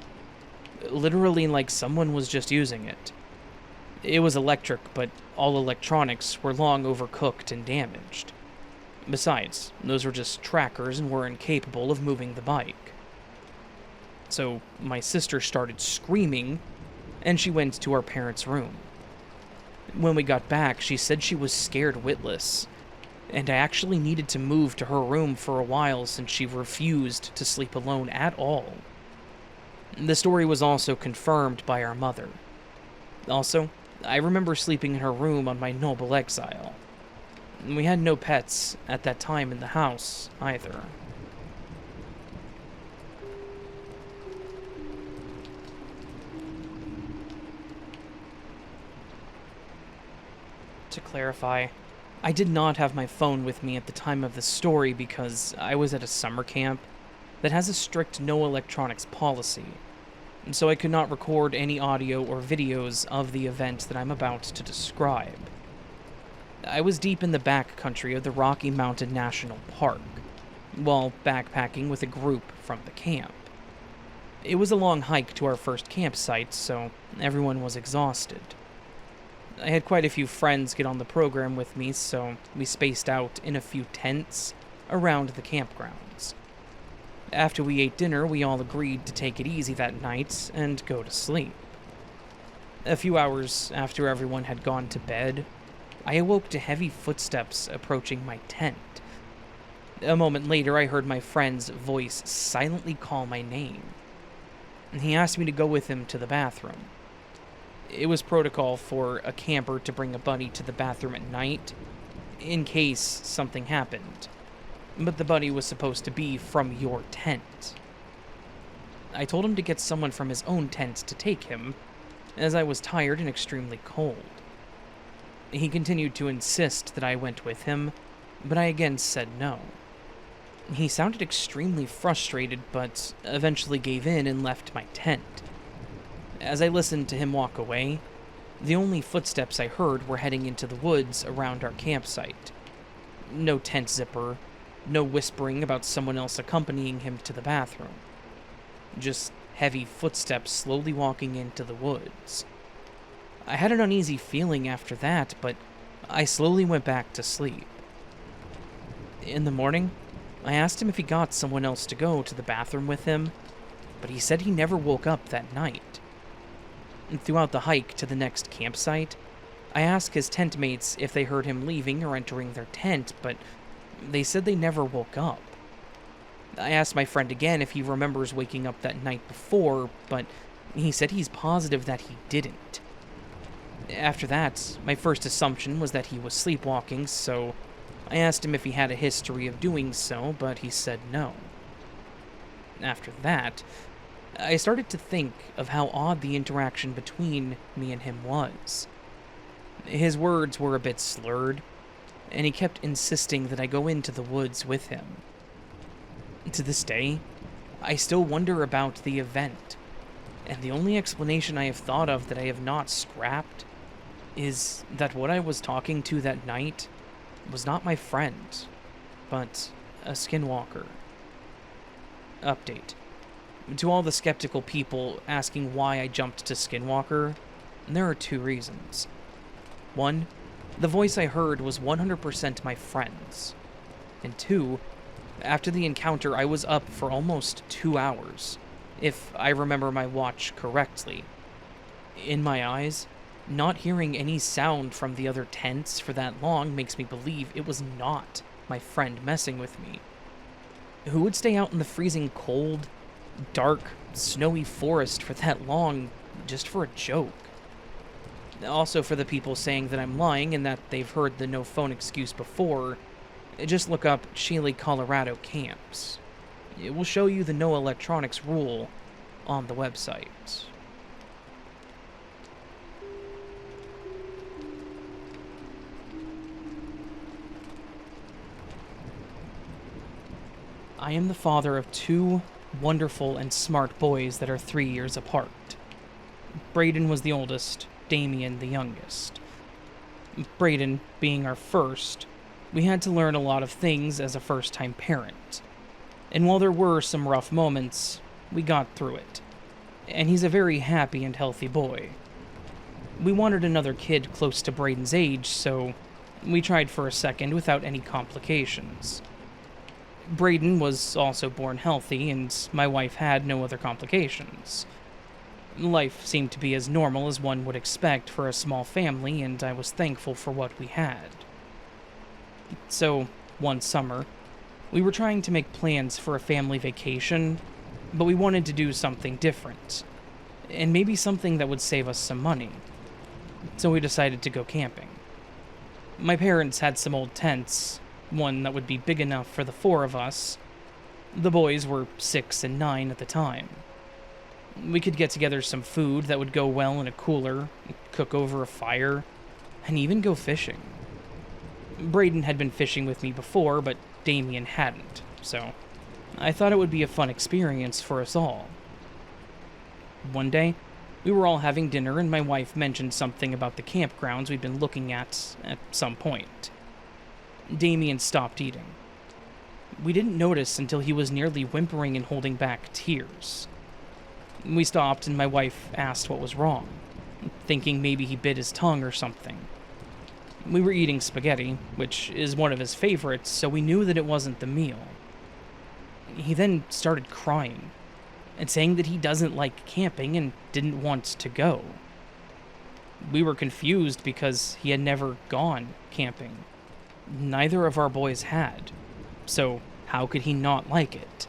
Literally like someone was just using it. It was electric, but all electronics were long overcooked and damaged. Besides, those were just trackers and were incapable of moving the bike. So my sister started screaming, and she went to our parents' room. When we got back, she said she was scared witless, and I actually needed to move to her room for a while since she refused to sleep alone at all. The story was also confirmed by our mother. Also, I remember sleeping in her room on my noble exile. We had no pets at that time in the house, either. To clarify, I did not have my phone with me at the time of the story because I was at a summer camp that has a strict no electronics policy, and so I could not record any audio or videos of the event that I'm about to describe. I was deep in the back country of the Rocky Mountain National Park, while backpacking with a group from the camp. It was a long hike to our first campsite, so everyone was exhausted. I had quite a few friends get on the program with me, so we spaced out in a few tents around the campgrounds. After we ate dinner, we all agreed to take it easy that night and go to sleep. A few hours after everyone had gone to bed, I awoke to heavy footsteps approaching my tent. A moment later, I heard my friend's voice silently call my name. He asked me to go with him to the bathroom. It was protocol for a camper to bring a buddy to the bathroom at night, in case something happened, but the buddy was supposed to be from your tent. I told him to get someone from his own tent to take him, as I was tired and extremely cold. He continued to insist that I went with him, but I again said no. He sounded extremely frustrated, but eventually gave in and left my tent. As I listened to him walk away, the only footsteps I heard were heading into the woods around our campsite. No tent zipper, no whispering about someone else accompanying him to the bathroom. Just heavy footsteps slowly walking into the woods. I had an uneasy feeling after that, but I slowly went back to sleep. In the morning, I asked him if he got someone else to go to the bathroom with him, but he said he never woke up that night. Throughout the hike to the next campsite, I asked his tent mates if they heard him leaving or entering their tent, but they said they never woke up. I asked my friend again if he remembers waking up that night before, but he said he's positive that he didn't. After that, my first assumption was that he was sleepwalking, so I asked him if he had a history of doing so, but he said no. After that, I started to think of how odd the interaction between me and him was. His words were a bit slurred, and he kept insisting that I go into the woods with him. To this day, I still wonder about the event, and the only explanation I have thought of that I have not scrapped is that what I was talking to that night was not my friend, but a skinwalker. Update. To all the skeptical people asking why I jumped to Skinwalker, there are two reasons. One, The voice I heard was 100% my friend's. And 2, after the encounter, I was up for almost 2 hours, if I remember my watch correctly. In my eyes, not hearing any sound from the other tents for that long makes me believe it was not my friend messing with me. Who would stay out in the freezing cold, dark, snowy forest for that long just for a joke? Also, for the people saying that I'm lying and that they've heard the no phone excuse before, just look up Chile, Colorado camps. It will show you the no electronics rule on the website. I am the father of 2 wonderful and smart boys that are 3 years apart. Braden was the oldest, Damien the youngest. Braden being our first, we had to learn a lot of things as a first-time parent. And while there were some rough moments, we got through it. And he's a very happy and healthy boy. We wanted another kid close to Braden's age, so we tried for a second without any complications. Braden was also born healthy, and my wife had no other complications. Life seemed to be as normal as one would expect for a small family, and I was thankful for what we had. So, one summer, we were trying to make plans for a family vacation, but we wanted to do something different, and maybe something that would save us some money. So we decided to go camping. My parents had some old tents, one that would be big enough for the 4 of us. The boys were 6 and 9 at the time. We could get together some food that would go well in a cooler, cook over a fire, and even go fishing. Braden had been fishing with me before, but Damien hadn't, so I thought it would be a fun experience for us all. One day, we were all having dinner and my wife mentioned something about the campgrounds we'd been looking at some point. Damien stopped eating. We didn't notice until he was nearly whimpering and holding back tears. We stopped and my wife asked what was wrong, thinking maybe he bit his tongue or something. We were eating spaghetti, which is one of his favorites, so we knew that it wasn't the meal. He then started crying, and saying that he doesn't like camping and didn't want to go. We were confused because he had never gone camping. Neither of our boys had, so how could he not like it?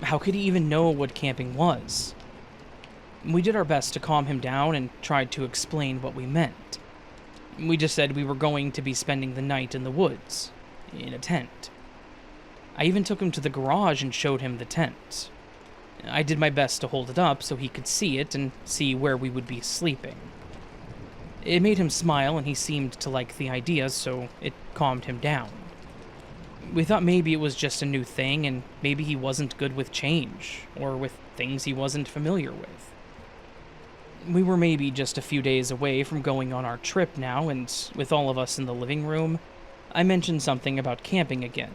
How could he even know what camping was? We did our best to calm him down and tried to explain what we meant. We just said we were going to be spending the night in the woods, in a tent. I even took him to the garage and showed him the tent. I did my best to hold it up so he could see it and see where we would be sleeping. It made him smile and he seemed to like the idea, so it calmed him down. We thought maybe it was just a new thing and maybe he wasn't good with change, or with things he wasn't familiar with. We were maybe just a few days away from going on our trip now, and with all of us in the living room, I mentioned something about camping again.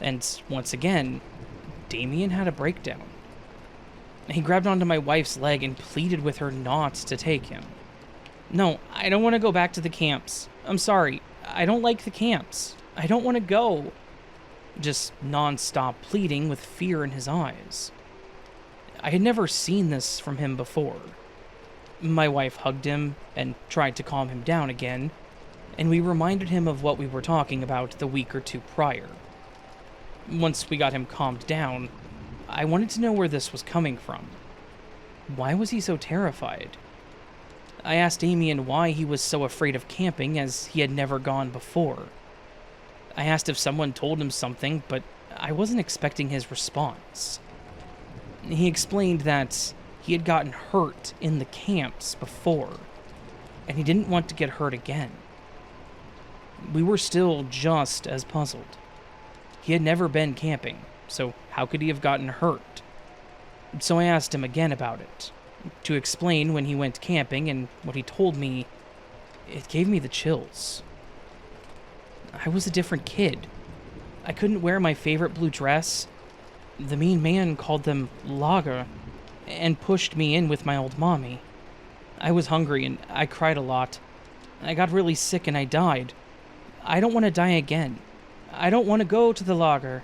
And once again, Damien had a breakdown. He grabbed onto my wife's leg and pleaded with her not to take him. "No, I don't want to go back to the camps. I'm sorry. I don't like the camps. I don't want to go." Just non-stop pleading with fear in his eyes. I had never seen this from him before. My wife hugged him and tried to calm him down again, and we reminded him of what we were talking about the week or 2 prior. Once we got him calmed down, I wanted to know where this was coming from. Why was he so terrified? I asked Damien why he was so afraid of camping, as he had never gone before. I asked if someone told him something, but I wasn't expecting his response. He explained that he had gotten hurt in the camps before, and he didn't want to get hurt again. We were still just as puzzled. He had never been camping, so how could he have gotten hurt? So I asked him again about it, to explain when he went camping, and what he told me, it gave me the chills. I was a different kid. I couldn't wear my favorite blue dress. The mean man called them lager, and pushed me in with my old mommy. I was hungry and I cried a lot. I got really sick and I died. I don't want to die again. I don't want to go to the lager.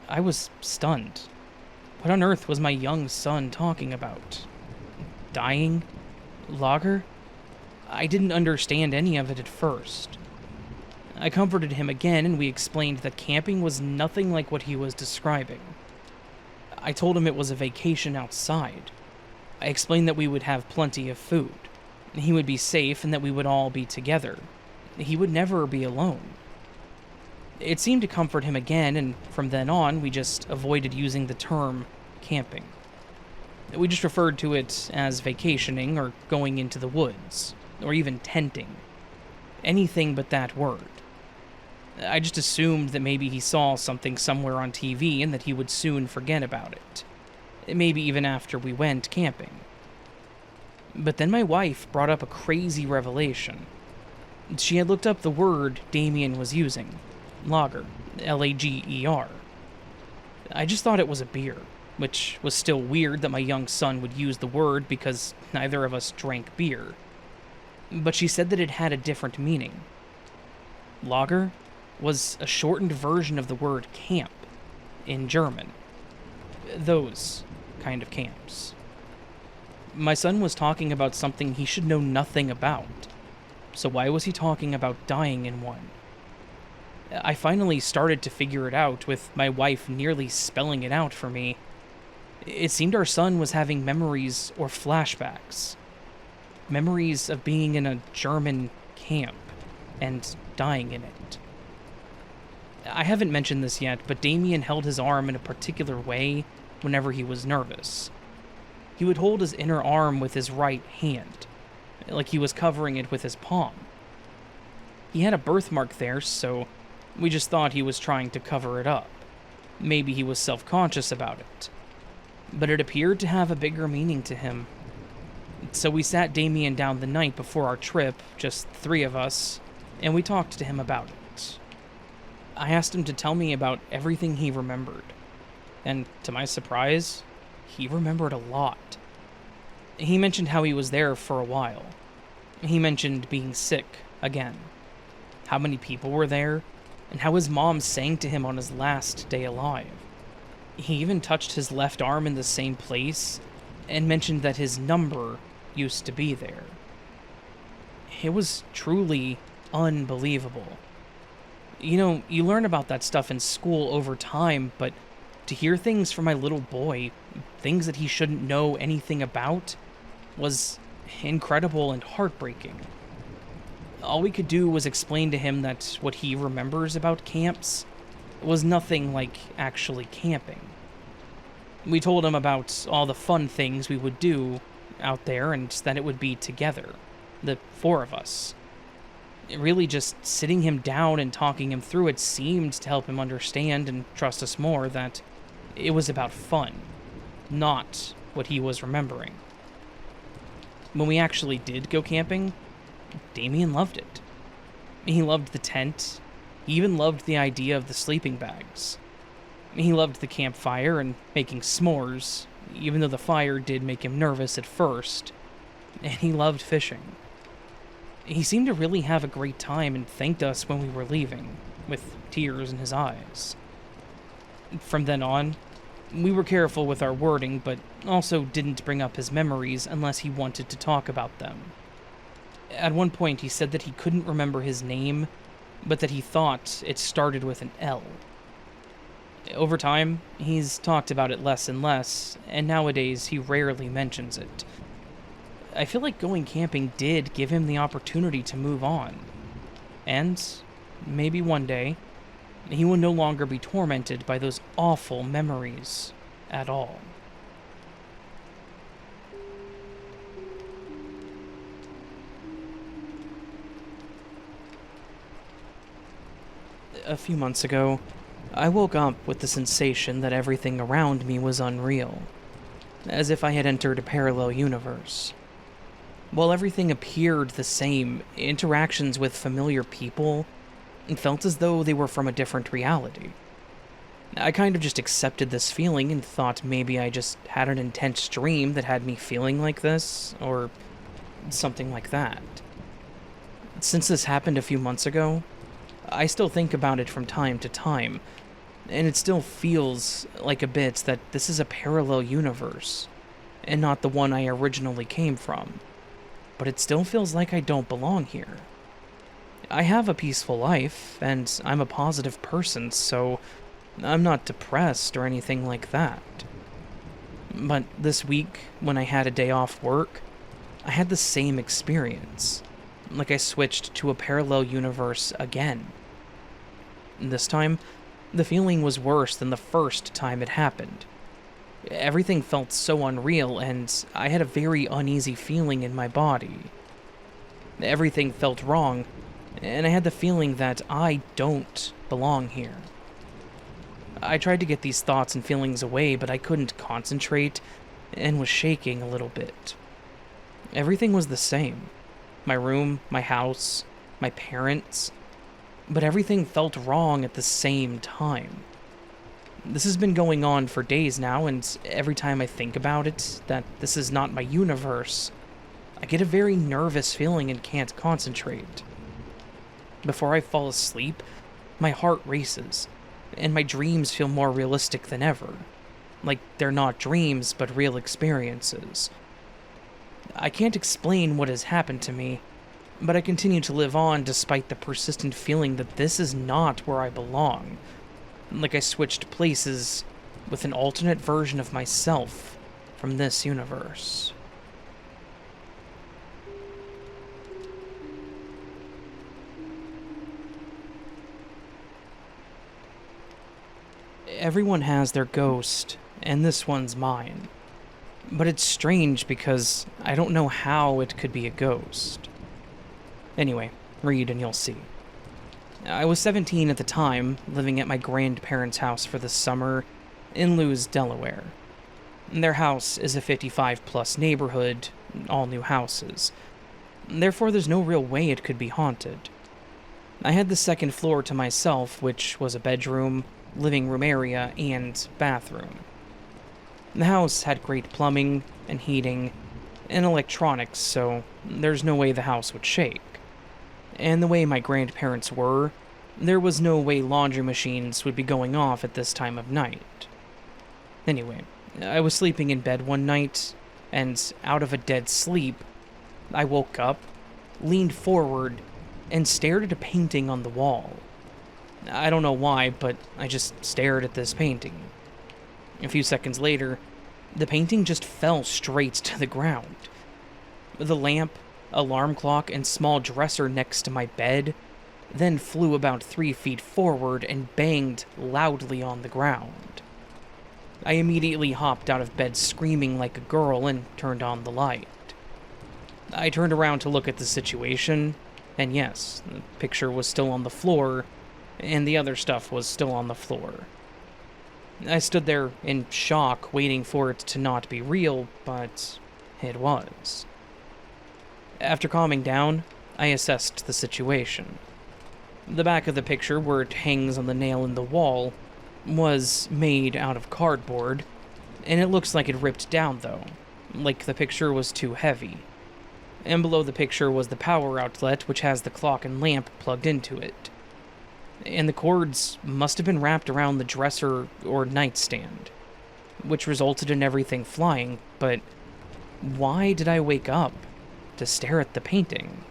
I was stunned. What on earth was my young son talking about? Dying? Lager? I didn't understand any of it at first. I comforted him again and we explained that camping was nothing like what he was describing. I told him it was a vacation outside. I explained that we would have plenty of food. He would be safe and that we would all be together. He would never be alone. It seemed to comfort him again, and from then on, we just avoided using the term camping. We just referred to it as vacationing or going into the woods, or even tenting. Anything but that word. I just assumed that maybe he saw something somewhere on TV and that he would soon forget about it. Maybe even after we went camping. But then my wife brought up a crazy revelation. She had looked up the word Damien was using. Lager. Lager. I just thought it was a beer, which was still weird that my young son would use the word because neither of us drank beer. But she said that it had a different meaning. Lager was a shortened version of the word camp in German. Those kind of camps. My son was talking about something he should know nothing about. So why was he talking about dying in one? I finally started to figure it out, with my wife nearly spelling it out for me. It seemed our son was having memories or flashbacks. Memories of being in a German camp and dying in it. I haven't mentioned this yet, but Damien held his arm in a particular way whenever he was nervous. He would hold his inner arm with his right hand, like he was covering it with his palm. He had a birthmark there, so we just thought he was trying to cover it up. Maybe he was self-conscious about it. But it appeared to have a bigger meaning to him. So we sat Damien down the night before our trip, just 3 of us, and we talked to him about it. I asked him to tell me about everything he remembered. And to my surprise, he remembered a lot. He mentioned how he was there for a while. He mentioned being sick again. How many people were there, and how his mom sang to him on his last day alive. He even touched his left arm in the same place, and mentioned that his number used to be there. It was truly unbelievable. You know, you learn about that stuff in school over time, but to hear things from my little boy, things that he shouldn't know anything about, was incredible and heartbreaking. All we could do was explain to him that what he remembers about camps was nothing like actually camping. We told him about all the fun things we would do out there and that it would be together, the 4 of us. Really just sitting him down and talking him through it seemed to help him understand and trust us more that it was about fun, not what he was remembering. When we actually did go camping, Damien loved it. He loved the tent. He even loved the idea of the sleeping bags. He loved the campfire and making s'mores, even though the fire did make him nervous at first. And he loved fishing. He seemed to really have a great time and thanked us when we were leaving, with tears in his eyes. From then on, we were careful with our wording, but also didn't bring up his memories unless he wanted to talk about them. At one point, he said that he couldn't remember his name, but that he thought it started with an L. Over time, he's talked about it less and less, and nowadays he rarely mentions it. I feel like going camping did give him the opportunity to move on. And maybe one day, he will no longer be tormented by those awful memories at all. A few months ago, I woke up with the sensation that everything around me was unreal, as if I had entered a parallel universe. While everything appeared the same, interactions with familiar people felt as though they were from a different reality. I kind of just accepted this feeling and thought maybe I just had an intense dream that had me feeling like this, or something like that. Since this happened a few months ago, I still think about it from time to time, and it still feels like a bit that this is a parallel universe, and not the one I originally came from. But it still feels like I don't belong here. I have a peaceful life, and I'm a positive person, so I'm not depressed or anything like that. But this week, when I had a day off work, I had the same experience. Like I switched to a parallel universe again. This time, the feeling was worse than the first time it happened. Everything felt so unreal, and I had a very uneasy feeling in my body. Everything felt wrong, and I had the feeling that I don't belong here. I tried to get these thoughts and feelings away, but I couldn't concentrate, and was shaking a little bit. Everything was the same. My room, my house, my parents, but everything felt wrong at the same time. This has been going on for days now, and every time I think about it, that this is not my universe, I get a very nervous feeling and can't concentrate. Before I fall asleep, my heart races, and my dreams feel more realistic than ever. Like they're not dreams, but real experiences. I can't explain what has happened to me, but I continue to live on despite the persistent feeling that this is not where I belong. Like I switched places with an alternate version of myself from this universe. Everyone has their ghost, and this one's mine. But it's strange because I don't know how it could be a ghost. Anyway, read and you'll see. I was 17 at the time, living at my grandparents' house for the summer in Lewes, Delaware. Their house is a 55-plus neighborhood, all new houses. Therefore, there's no real way it could be haunted. I had the second floor to myself, which was a bedroom, living room area, and bathroom. The house had great plumbing and heating and electronics, so there's no way the house would shake. And the way my grandparents were, there was no way laundry machines would be going off at this time of night. Anyway, I was sleeping in bed one night, and out of a dead sleep, I woke up, leaned forward, and stared at a painting on the wall. I don't know why, but I just stared at this painting. A few seconds later, the painting just fell straight to the ground. The lamp, alarm clock, and small dresser next to my bed then flew about 3 feet forward and banged loudly on the ground. I immediately hopped out of bed screaming like a girl and turned on the light. I turned around to look at the situation, and yes, the picture was still on the floor, and the other stuff was still on the floor. I stood there in shock, waiting for it to not be real, but it was. After calming down, I assessed the situation. The back of the picture, where it hangs on the nail in the wall, was made out of cardboard, and it looks like it ripped down though, like the picture was too heavy. And below the picture was the power outlet, which has the clock and lamp plugged into it. And the cords must have been wrapped around the dresser or nightstand, which resulted in everything flying, but why did I wake up to stare at the painting?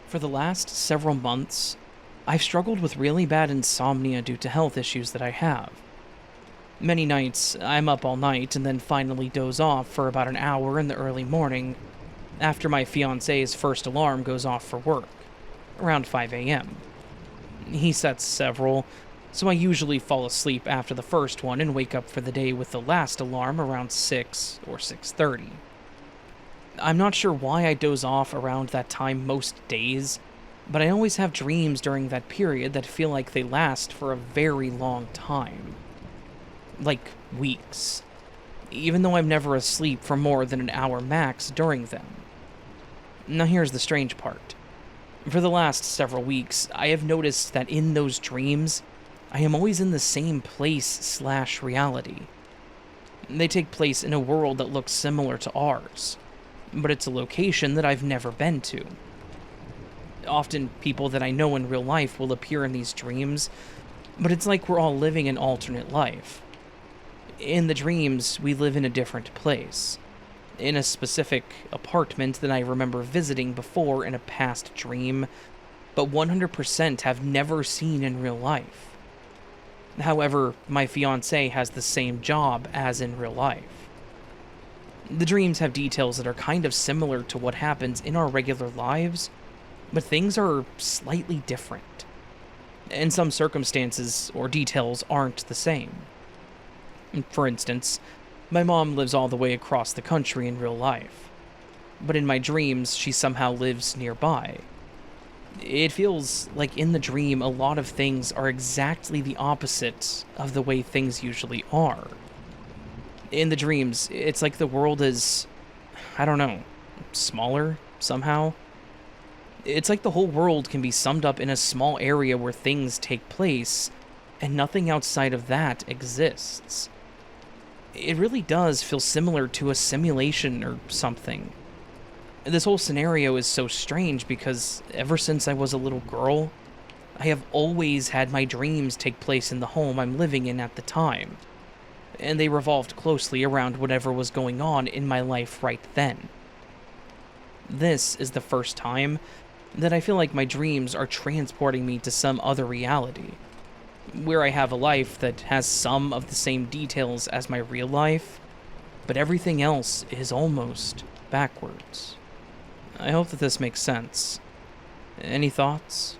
For the last several months, I've struggled with really bad insomnia due to health issues that I have. Many nights, I'm up all night and then finally doze off for about an hour in the early morning after my fiancé's first alarm goes off for work, around 5 a.m. He sets several, so I usually fall asleep after the first one and wake up for the day with the last alarm around 6 or 6:30. I'm not sure why I doze off around that time most days, but I always have dreams during that period that feel like they last for a very long time. Like weeks. Even though I'm never asleep for more than an hour max during them. Now here's the strange part. For the last several weeks, I have noticed that in those dreams, I am always in the same place/reality. They take place in a world that looks similar to ours, but it's a location that I've never been to. Often, people that I know in real life will appear in these dreams, but it's like we're all living an alternate life. In the dreams, we live in a different place, in a specific apartment that I remember visiting before in a past dream, but 100% have never seen in real life. However, my fiancé has the same job as in real life. The dreams have details that are kind of similar to what happens in our regular lives, but things are slightly different. And some circumstances or details aren't the same. For instance, my mom lives all the way across the country in real life, but in my dreams, she somehow lives nearby. It feels like in the dream, a lot of things are exactly the opposite of the way things usually are. In the dreams, it's like the world is, I don't know, smaller somehow. It's like the whole world can be summed up in a small area where things take place, and nothing outside of that exists. It really does feel similar to a simulation or something. This whole scenario is so strange because ever since I was a little girl, I have always had my dreams take place in the home I'm living in at the time, and they revolved closely around whatever was going on in my life right then. This is the first time that I feel like my dreams are transporting me to some other reality, where I have a life that has some of the same details as my real life, but everything else is almost backwards. I hope that this makes sense. Any thoughts?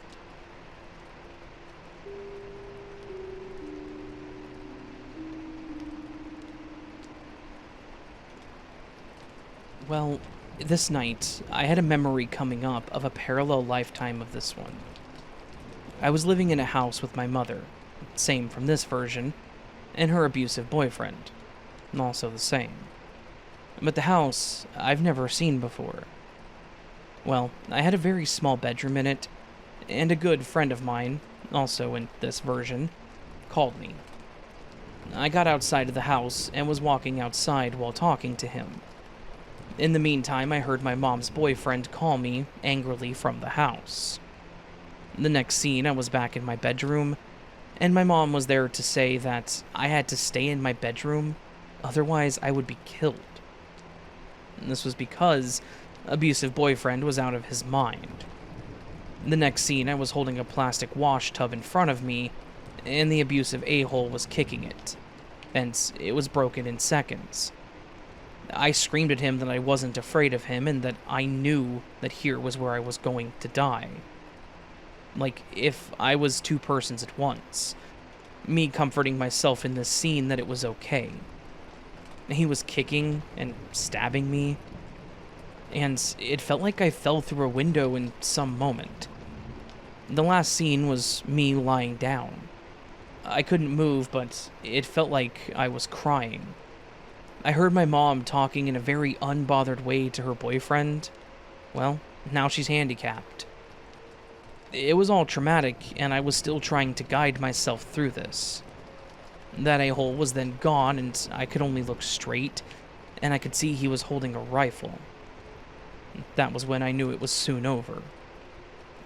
Well, this night, I had a memory coming up of a parallel lifetime of this one. I was living in a house with my mother, same from this version, and her abusive boyfriend, also the same. But the house, I've never seen before. Well, I had a very small bedroom in it, and a good friend of mine, also in this version, called me. I got outside of the house and was walking outside while talking to him. In the meantime, I heard my mom's boyfriend call me angrily from the house. The next scene, I was back in my bedroom, and my mom was there to say that I had to stay in my bedroom, otherwise I would be killed. And this was because abusive boyfriend was out of his mind. The next scene, I was holding a plastic wash tub in front of me, and the abusive a-hole was kicking it, and it was broken in seconds. I screamed at him that I wasn't afraid of him and that I knew that here was where I was going to die. Like, if I was two persons at once. Me comforting myself in this scene that it was okay. He was kicking and stabbing me, and it felt like I fell through a window in some moment. The last scene was me lying down. I couldn't move, but it felt like I was crying. I heard my mom talking in a very unbothered way to her boyfriend. Well, now she's handicapped. It was all traumatic, and I was still trying to guide myself through this. That a-hole was then gone, and I could only look straight, and I could see he was holding a rifle. That was when I knew it was soon over.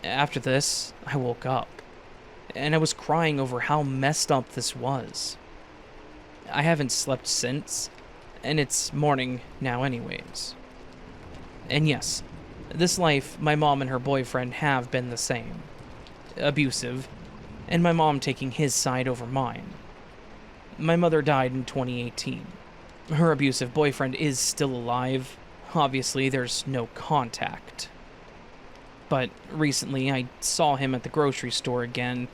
After this, I woke up, and I was crying over how messed up this was. I haven't slept since, and it's morning now anyways. And yes, this life, my mom and her boyfriend have been the same. Abusive, and my mom taking his side over mine. My mother died in 2018. Her abusive boyfriend is still alive. Obviously, there's no contact. But recently, I saw him at the grocery store again,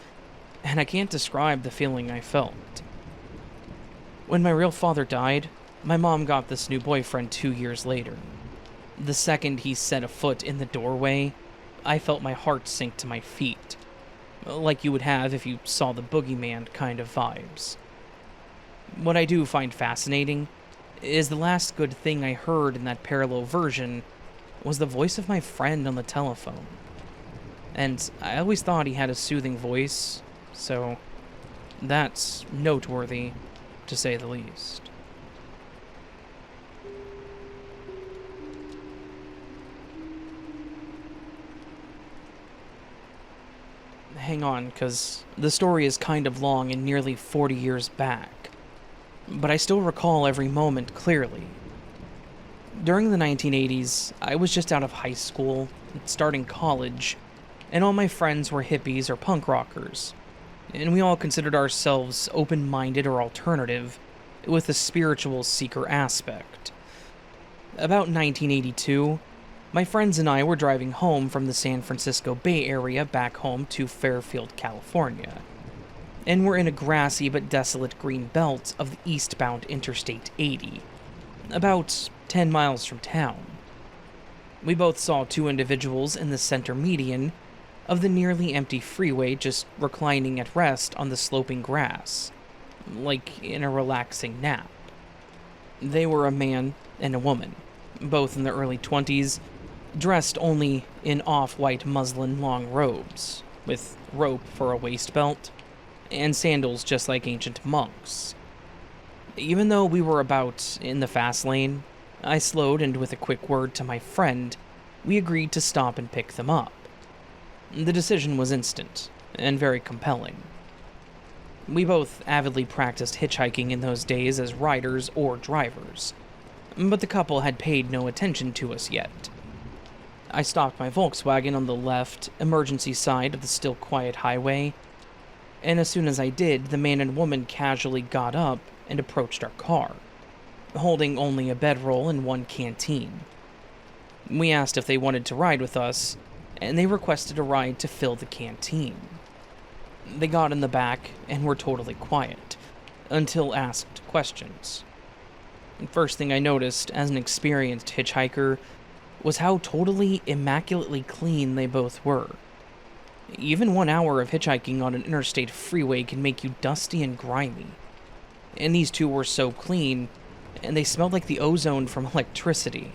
and I can't describe the feeling I felt. When my real father died, my mom got this new boyfriend 2 years later. The second he set a foot in the doorway, I felt my heart sink to my feet, like you would have if you saw the boogeyman kind of vibes. What I do find fascinating is the last good thing I heard in that parallel version was the voice of my friend on the telephone. And I always thought he had a soothing voice, so That's noteworthy, to say the least. Hang on, because the story is kind of long and nearly 40 years back, but I still recall every moment clearly. During the 1980s, I was just out of high school, starting college, and all my friends were hippies or punk rockers, and we all considered ourselves open-minded or alternative, with a spiritual seeker aspect. About 1982, my friends and I were driving home from the San Francisco Bay Area back home to Fairfield, California, and we're in a grassy but desolate green belt of the eastbound Interstate 80, about 10 miles from town. We both saw two individuals in the center median of the nearly empty freeway just reclining at rest on the sloping grass, like in a relaxing nap. They were a man and a woman, both in their early 20s, dressed only in off-white muslin long robes, with rope for a waist belt, and sandals just like ancient monks. Even though we were about in the fast lane, I slowed, and with a quick word to my friend, we agreed to stop and pick them up. The decision was instant, and very compelling. We both avidly practiced hitchhiking in those days as riders or drivers, but the couple had paid no attention to us yet. I stopped my Volkswagen on the left, emergency side of the still quiet highway, and as soon as I did, the man and woman casually got up and approached our car, holding only a bedroll and one canteen. We asked if they wanted to ride with us, and they requested a ride to fill the canteen. They got in the back and were totally quiet, until asked questions. First thing I noticed as an experienced hitchhiker was how totally immaculately clean they both were. Even 1 hour of hitchhiking on an interstate freeway can make you dusty and grimy. And these two were so clean, and they smelled like the ozone from electricity.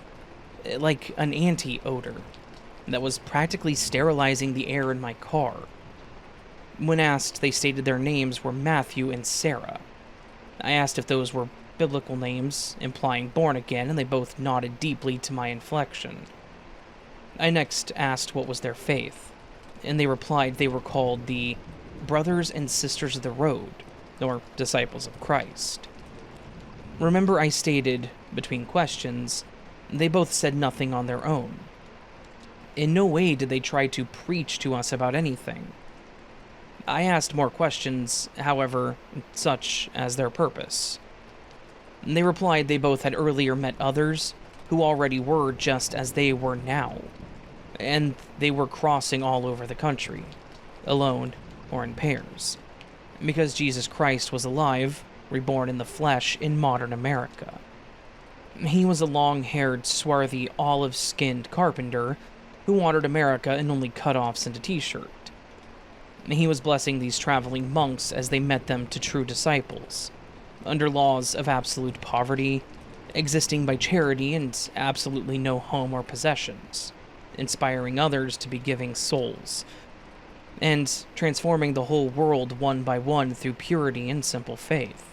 Like an anti-odor that was practically sterilizing the air in my car. When asked, they stated their names were Matthew and Sarah. I asked if those were biblical names, implying born again, and they both nodded deeply to my inflection. I next asked what was their faith, and they replied they were called the Brothers and Sisters of the Road, or Disciples of Christ. Remember I stated, between questions, they both said nothing on their own. In no way did they try to preach to us about anything. I asked more questions, however, such as their purpose. They replied they both had earlier met others who already were just as they were now, and they were crossing all over the country, alone or in pairs, because Jesus Christ was alive, reborn in the flesh in modern America. He was a long-haired, swarthy, olive-skinned carpenter who wandered America in only cutoffs and a t-shirt. He was blessing these traveling monks as they met them to true disciples, under laws of absolute poverty, existing by charity and absolutely no home or possessions, inspiring others to be giving souls, and transforming the whole world one by one through purity and simple faith.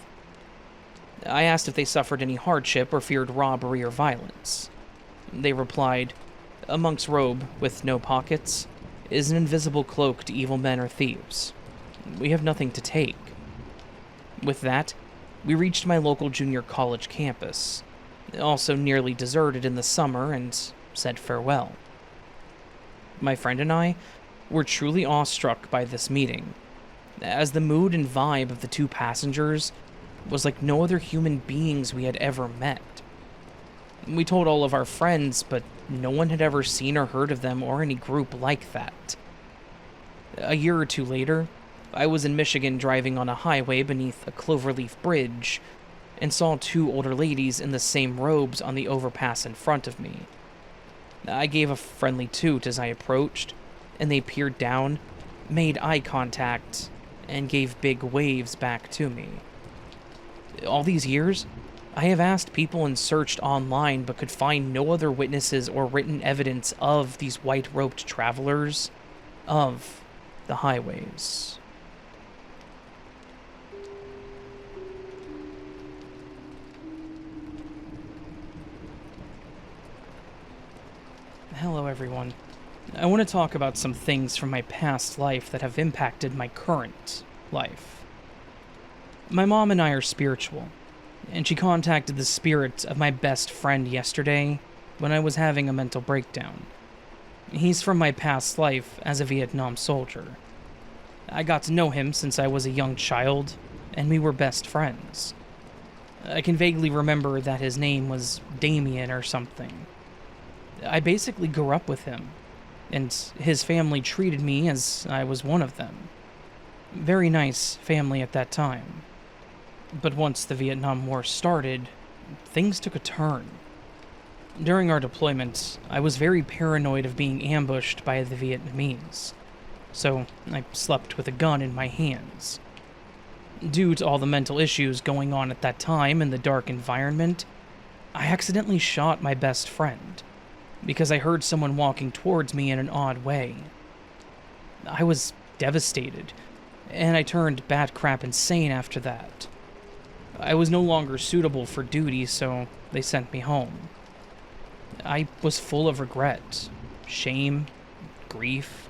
I asked if they suffered any hardship or feared robbery or violence. They replied, "A monk's robe with no pockets is an invisible cloak to evil men or thieves. We have nothing to take." With that, we reached my local junior college campus, also nearly deserted in the summer, and said farewell. My friend and I were truly awestruck by this meeting, as the mood and vibe of the two passengers was like no other human beings we had ever met. We told all of our friends, but no one had ever seen or heard of them or any group like that. A year or two later, I was in Michigan driving on a highway beneath a cloverleaf bridge and saw two older ladies in the same robes on the overpass in front of me. I gave a friendly toot as I approached, and they peered down, made eye contact, and gave big waves back to me. All these years, I have asked people and searched online but could find no other witnesses or written evidence of these white-robed travelers of the highways. Hello, everyone. I want to talk about some things from my past life that have impacted my current life. My mom and I are spiritual, and she contacted the spirit of my best friend yesterday when I was having a mental breakdown. He's from my past life as a Vietnam soldier. I got to know him since I was a young child, and we were best friends. I can vaguely remember that his name was Damien or something. I basically grew up with him, and his family treated me as I was one of them. Very nice family at that time. But once the Vietnam War started, things took a turn. During our deployment, I was very paranoid of being ambushed by the Vietnamese, so I slept with a gun in my hands. Due to all the mental issues going on at that time in the dark environment, I accidentally shot my best friend because I heard someone walking towards me in an odd way. I was devastated, and I turned bat crap insane after that. I was no longer suitable for duty, so they sent me home. I was full of regret, shame, grief.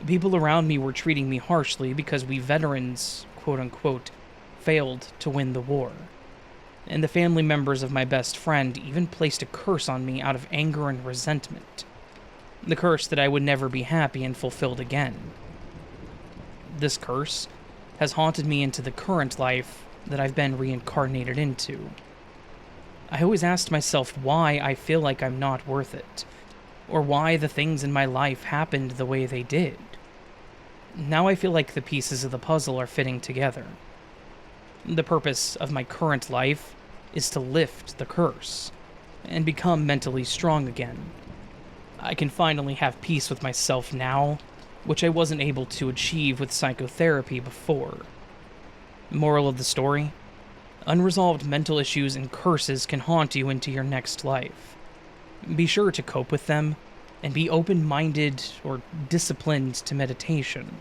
People around me were treating me harshly because we veterans, quote-unquote, failed to win the war. And the family members of my best friend even placed a curse on me out of anger and resentment. The curse that I would never be happy and fulfilled again. This curse has haunted me into the current life that I've been reincarnated into. I always asked myself why I feel like I'm not worth it, or why the things in my life happened the way they did. Now I feel like the pieces of the puzzle are fitting together. The purpose of my current life is to lift the curse and become mentally strong again. I can finally have peace with myself now, which I wasn't able to achieve with psychotherapy before. Moral of the story? Unresolved mental issues and curses can haunt you into your next life. Be sure to cope with them, and be open-minded or disciplined to meditation.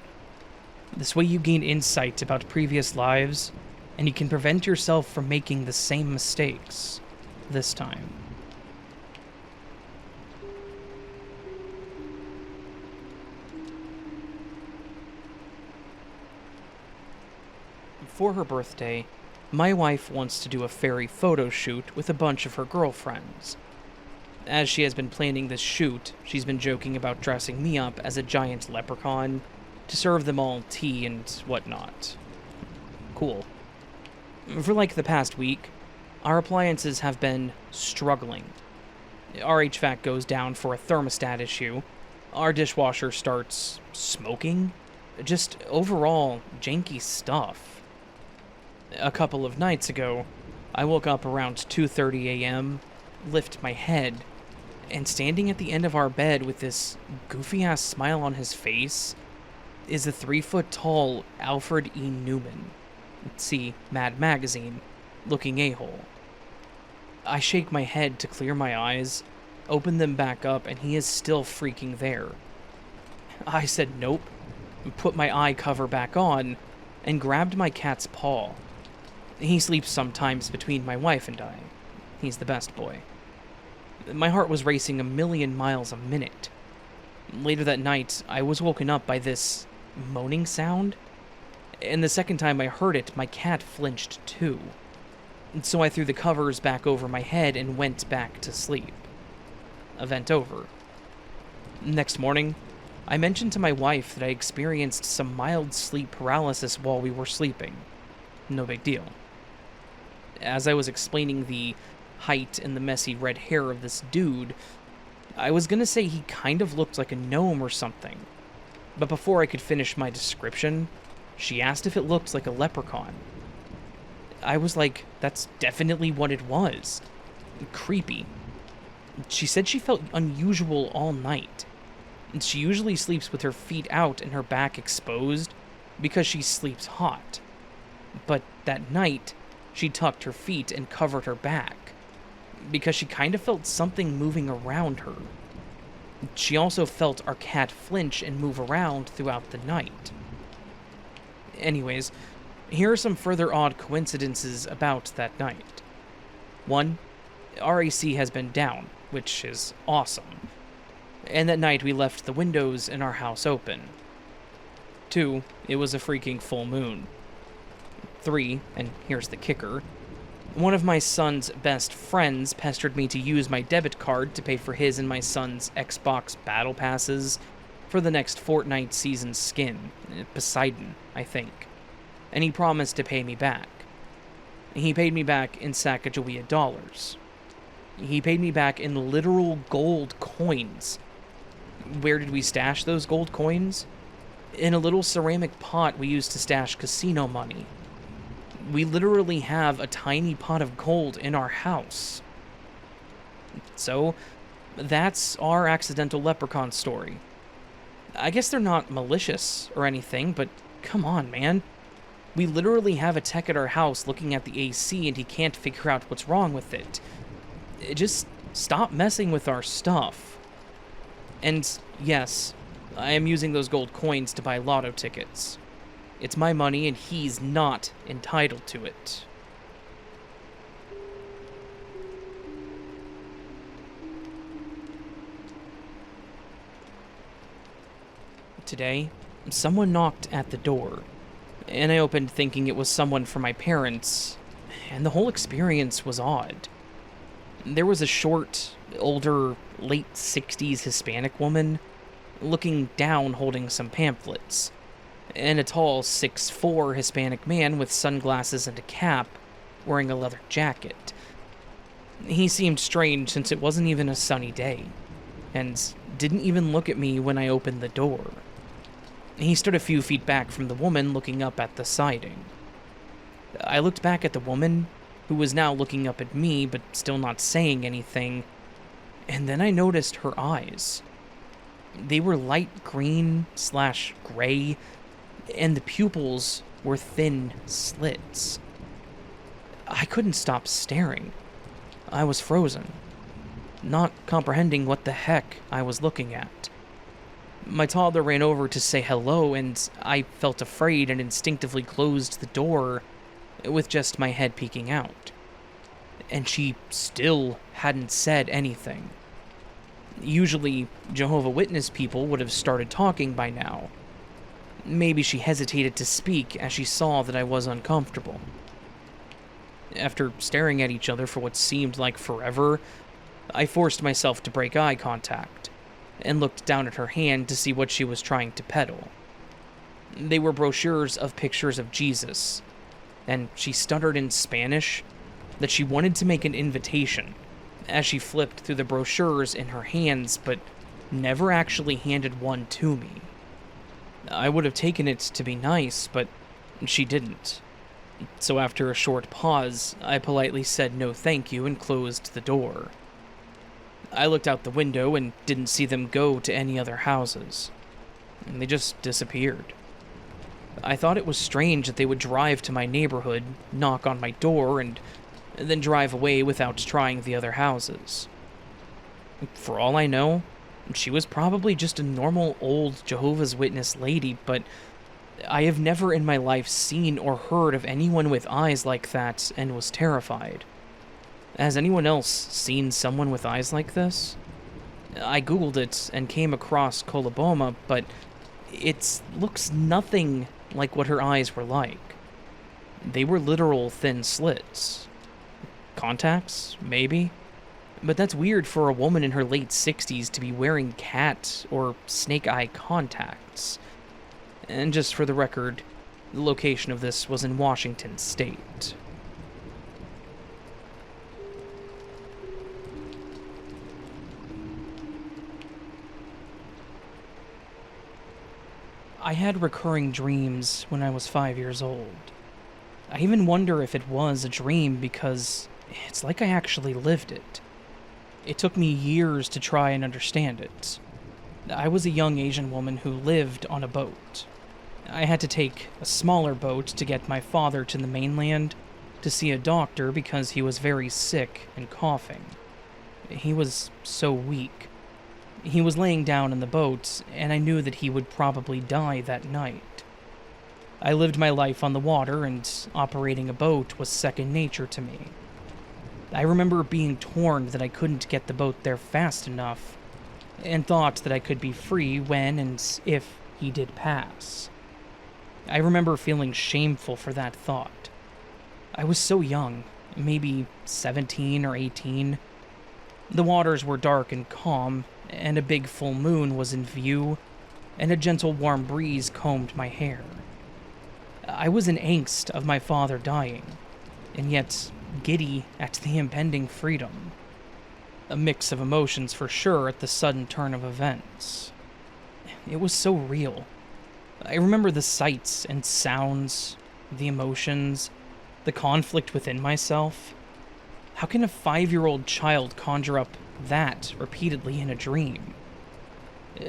This way you gain insight about previous lives, and you can prevent yourself from making the same mistakes this time. For her birthday, my wife wants to do a fairy photo shoot with a bunch of her girlfriends. As she has been planning this shoot, she's been joking about dressing me up as a giant leprechaun to serve them all tea and whatnot. Cool. For like the past week, our appliances have been struggling. Our HVAC goes down for a thermostat issue, our dishwasher starts smoking, just overall janky stuff. A couple of nights ago, I woke up around 2:30 a.m., lift my head, and standing at the end of our bed with this goofy-ass smile on his face is a 3-foot-tall Alfred E. Newman, see Mad Magazine, looking a-hole. I shake my head to clear my eyes, open them back up, and he is still freaking there. I said nope, put my eye cover back on, and grabbed my cat's paw. He sleeps sometimes between my wife and I. He's the best boy. My heart was racing 1,000,000 miles a minute. Later that night, I was woken up by this moaning sound, and the second time I heard it, my cat flinched too. So I threw the covers back over my head and went back to sleep. Event over. Next morning, I mentioned to my wife that I experienced some mild sleep paralysis while we were sleeping. No big deal. As I was explaining the height and the messy red hair of this dude, I was gonna say he kind of looked like a gnome or something. But before I could finish my description, she asked if it looked like a leprechaun. I was like, that's definitely what it was. Creepy. She said she felt unusual all night. And she usually sleeps with her feet out and her back exposed because she sleeps hot. But that night, she tucked her feet and covered her back because she kind of felt something moving around her. She also felt our cat flinch and move around throughout the night. Anyways, here are some further odd coincidences about that night. 1. Our AC has been down, which is awesome. and that night we left the windows in our house open. 2, it was a freaking full moon. 3, and here's the kicker, one of my son's best friends pestered me to use my debit card to pay for his and my son's Xbox Battle Passes for the next Fortnite season skin, Poseidon, I think, and he promised to pay me back. He paid me back in Sacagawea dollars. He paid me back in literal gold coins. Where did we stash those gold coins? In a little ceramic pot we used to stash casino money. We literally have a tiny pot of gold in our house. So, that's our accidental leprechaun story. I guess they're not malicious or anything, but come on, man. We literally have a tech at our house looking at the AC and he can't figure out what's wrong with it. Just stop messing with our stuff. And yes, I am using those gold coins to buy lotto tickets. It's my money and he's not entitled to it. Today, someone knocked at the door, and I opened thinking it was someone from my parents, and the whole experience was odd. There was a short, older, late 60s Hispanic woman looking down holding some pamphlets, and a tall 6'4" Hispanic man with sunglasses and a cap wearing a leather jacket. He seemed strange since it wasn't even a sunny day, and didn't even look at me when I opened the door. He stood a few feet back from the woman looking up at the siding. I looked back at the woman, who was now looking up at me but still not saying anything, and then I noticed her eyes. They were light green/gray, and the pupils were thin slits. I couldn't stop staring. I was frozen, not comprehending what the heck I was looking at. My toddler ran over to say hello, and I felt afraid and instinctively closed the door with just my head peeking out. And she still hadn't said anything. Usually, Jehovah's Witness people would have started talking by now. Maybe she hesitated to speak as she saw that I was uncomfortable. After staring at each other for what seemed like forever, I forced myself to break eye contact, and looked down at her hand to see what she was trying to peddle. They were brochures of pictures of Jesus, and she stuttered in Spanish that she wanted to make an invitation as she flipped through the brochures in her hands, but never actually handed one to me. I would have taken it to be nice, but she didn't. So after a short pause, I politely said no thank you and closed the door. I looked out the window and didn't see them go to any other houses. They just disappeared. I thought it was strange that they would drive to my neighborhood, knock on my door, and then drive away without trying the other houses. For all I know, she was probably just a normal old Jehovah's Witness lady, but I have never in my life seen or heard of anyone with eyes like that and was terrified. Has anyone else seen someone with eyes like this? I googled it and came across coloboma, but it looks nothing like what her eyes were like. They were literal thin slits. Contacts, maybe? But that's weird for a woman in her late 60s to be wearing cat or snake eye contacts. And just for the record, the location of this was in Washington State. I had recurring dreams when I was 5 years old. I even wonder if it was a dream because it's like I actually lived it. It took me years to try and understand it. I was a young Asian woman who lived on a boat. I had to take a smaller boat to get my father to the mainland to see a doctor because he was very sick and coughing. He was so weak. He was laying down in the boat, and I knew that he would probably die that night. I lived my life on the water, and operating a boat was second nature to me. I remember being torn that I couldn't get the boat there fast enough, and thought that I could be free when and if he did pass. I remember feeling shameful for that thought. I was so young, maybe 17 or 18. The waters were dark and calm, and a big full moon was in view, and a gentle warm breeze combed my hair. I was in angst of my father dying, and yet giddy at the impending freedom. A mix of emotions for sure at the sudden turn of events. It was so real. I remember the sights and sounds, the emotions, the conflict within myself. How can a 5-year-old child conjure up that repeatedly in a dream?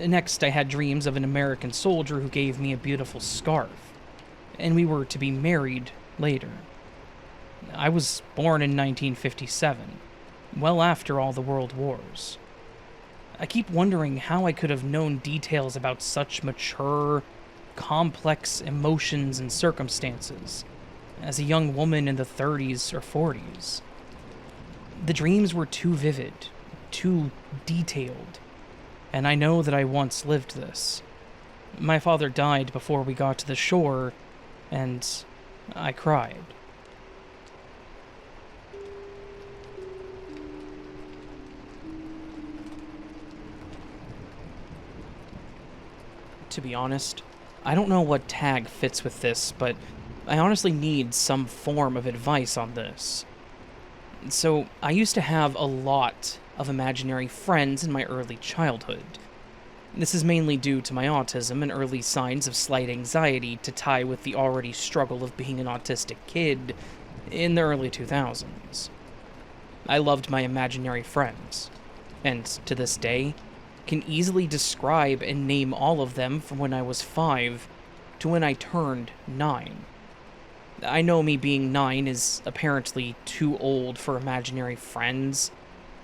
Next, I had dreams of an American soldier who gave me a beautiful scarf, and we were to be married later. I was born in 1957, well after all the world wars. I keep wondering how I could have known details about such mature, complex emotions and circumstances as a young woman in the 30s or 40s. The dreams were too vivid, too detailed, and I know that I once lived this. My father died before we got to the shore, and I cried. To be honest, I don't know what tag fits with this, but I honestly need some form of advice on this. So, I used to have a lot of imaginary friends in my early childhood. This is mainly due to my autism and early signs of slight anxiety to tie with the already struggle of being an autistic kid in the early 2000s. I loved my imaginary friends, and to this day, can easily describe and name all of them from when I was 5 to when I turned 9. I know me being 9 is apparently too old for imaginary friends,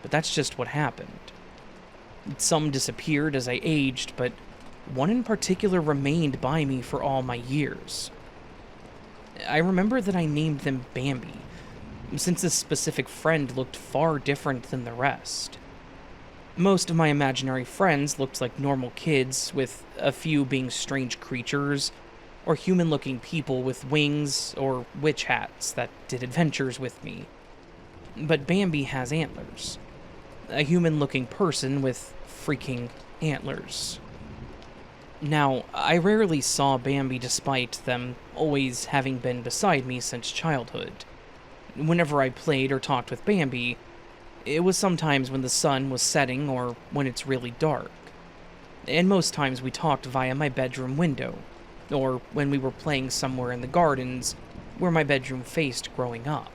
but that's just what happened. Some disappeared as I aged, but one in particular remained by me for all my years. I remember that I named them Bambi, since this specific friend looked far different than the rest. Most of my imaginary friends looked like normal kids, with a few being strange creatures, or human-looking people with wings or witch hats that did adventures with me. But Bambi has antlers. A human-looking person with freaking antlers. Now, I rarely saw Bambi despite them always having been beside me since childhood. Whenever I played or talked with Bambi, it was sometimes when the sun was setting or when it's really dark. And most times we talked via my bedroom window, or when we were playing somewhere in the gardens where my bedroom faced growing up.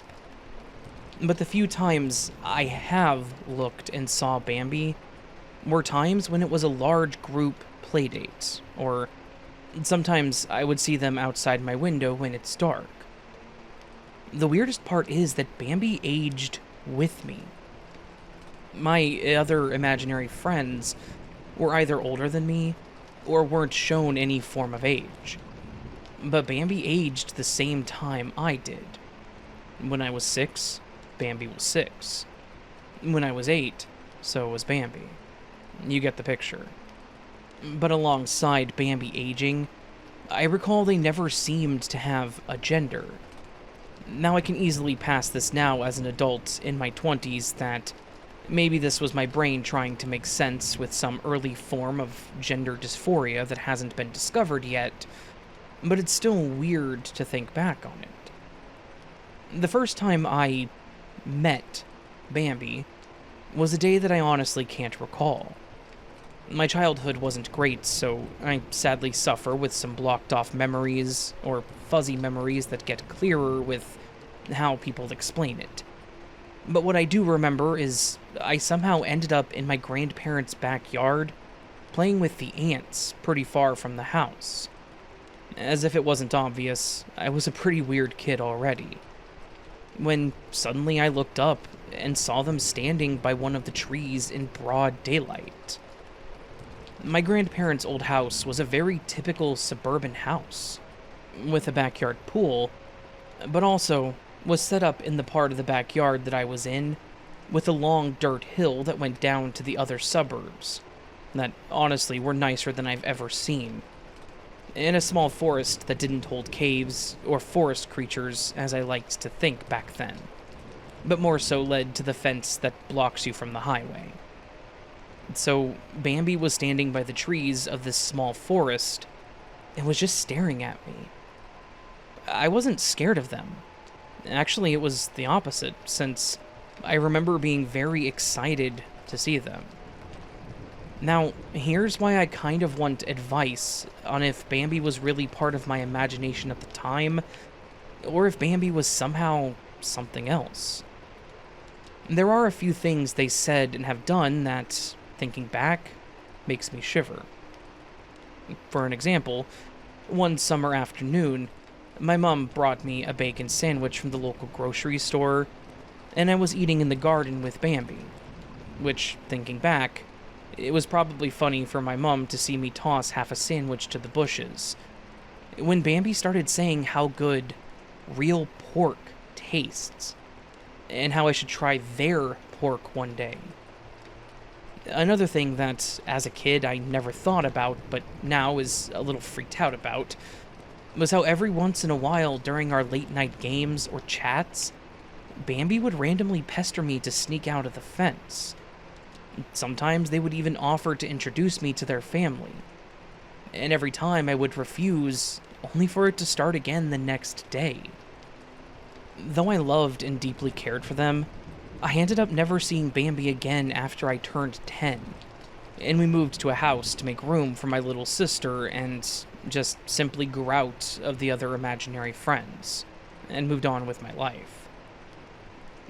But the few times I have looked and saw Bambi were times when it was a large group playdate, or sometimes I would see them outside my window when it's dark. The weirdest part is that Bambi aged with me. My other imaginary friends were either older than me or weren't shown any form of age. But Bambi aged the same time I did. When I was 6, Bambi was 6. When I was 8, so was Bambi. You get the picture. But alongside Bambi aging, I recall they never seemed to have a gender. Now I can easily pass this now as an adult in my 20s that maybe this was my brain trying to make sense with some early form of gender dysphoria that hasn't been discovered yet, but it's still weird to think back on it. The first time I met Bambi was a day that I honestly can't recall. My childhood wasn't great, so I sadly suffer with some blocked off memories, or fuzzy memories that get clearer with how people explain it. But what I do remember is I somehow ended up in my grandparents' backyard, playing with the ants pretty far from the house. As if it wasn't obvious, I was a pretty weird kid already. When suddenly I looked up and saw them standing by one of the trees in broad daylight. My grandparents' old house was a very typical suburban house, with a backyard pool, but also was set up in the part of the backyard that I was in, with a long dirt hill that went down to the other suburbs, that honestly were nicer than I've ever seen. In a small forest that didn't hold caves or forest creatures as I liked to think back then, but more so led to the fence that blocks you from the highway. So Bambi was standing by the trees of this small forest and was just staring at me. I wasn't scared of them. Actually, it was the opposite, since I remember being very excited to see them. Now, here's why I kind of want advice on if Bambi was really part of my imagination at the time, or if Bambi was somehow something else. There are a few things they said and have done that, thinking back, makes me shiver. For an example, one summer afternoon, my mom brought me a bacon sandwich from the local grocery store, and I was eating in the garden with Bambi, which, thinking back, it was probably funny for my mom to see me toss half a sandwich to the bushes, when Bambi started saying how good real pork tastes, and how I should try their pork one day. Another thing that, as a kid, I never thought about, but now is a little freaked out about, was how every once in a while during our late-night games or chats, Bambi would randomly pester me to sneak out of the fence. Sometimes they would even offer to introduce me to their family, and every time I would refuse, only for it to start again the next day. Though I loved and deeply cared for them, I ended up never seeing Bambi again after I turned 10, and we moved to a house to make room for my little sister and just simply grew out of the other imaginary friends, and moved on with my life.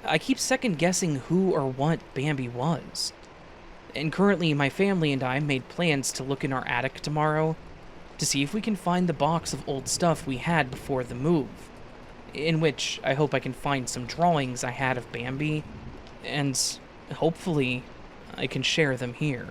I keep second-guessing who or what Bambi was, and currently my family and I made plans to look in our attic tomorrow to see if we can find the box of old stuff we had before the move, in which I hope I can find some drawings I had of Bambi, and hopefully I can share them here.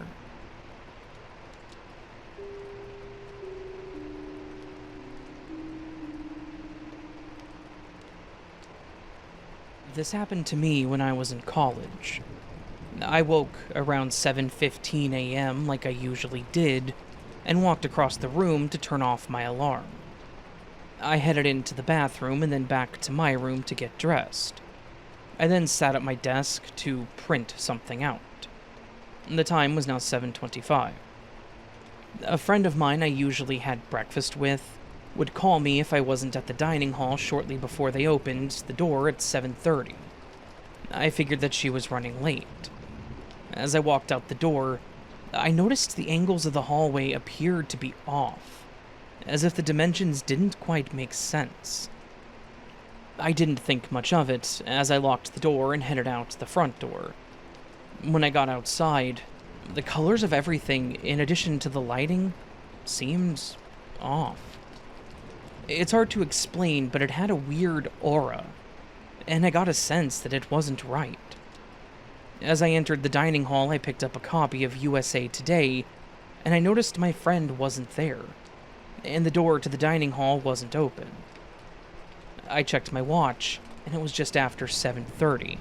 This happened to me when I was in college. I woke around 7:15 a.m. like I usually did, and walked across the room to turn off my alarm. I headed into the bathroom and then back to my room to get dressed. I then sat at my desk to print something out. The time was now 7:25. A friend of mine I usually had breakfast with would call me if I wasn't at the dining hall shortly before they opened the door at 7:30. I figured that she was running late. As I walked out the door, I noticed the angles of the hallway appeared to be off, as if the dimensions didn't quite make sense. I didn't think much of it as I locked the door and headed out the front door. When I got outside, the colors of everything, in addition to the lighting, seemed off. It's hard to explain, but it had a weird aura, and I got a sense that it wasn't right. As I entered the dining hall, I picked up a copy of USA Today, and I noticed my friend wasn't there, and the door to the dining hall wasn't open. I checked my watch, and it was just after 7:30.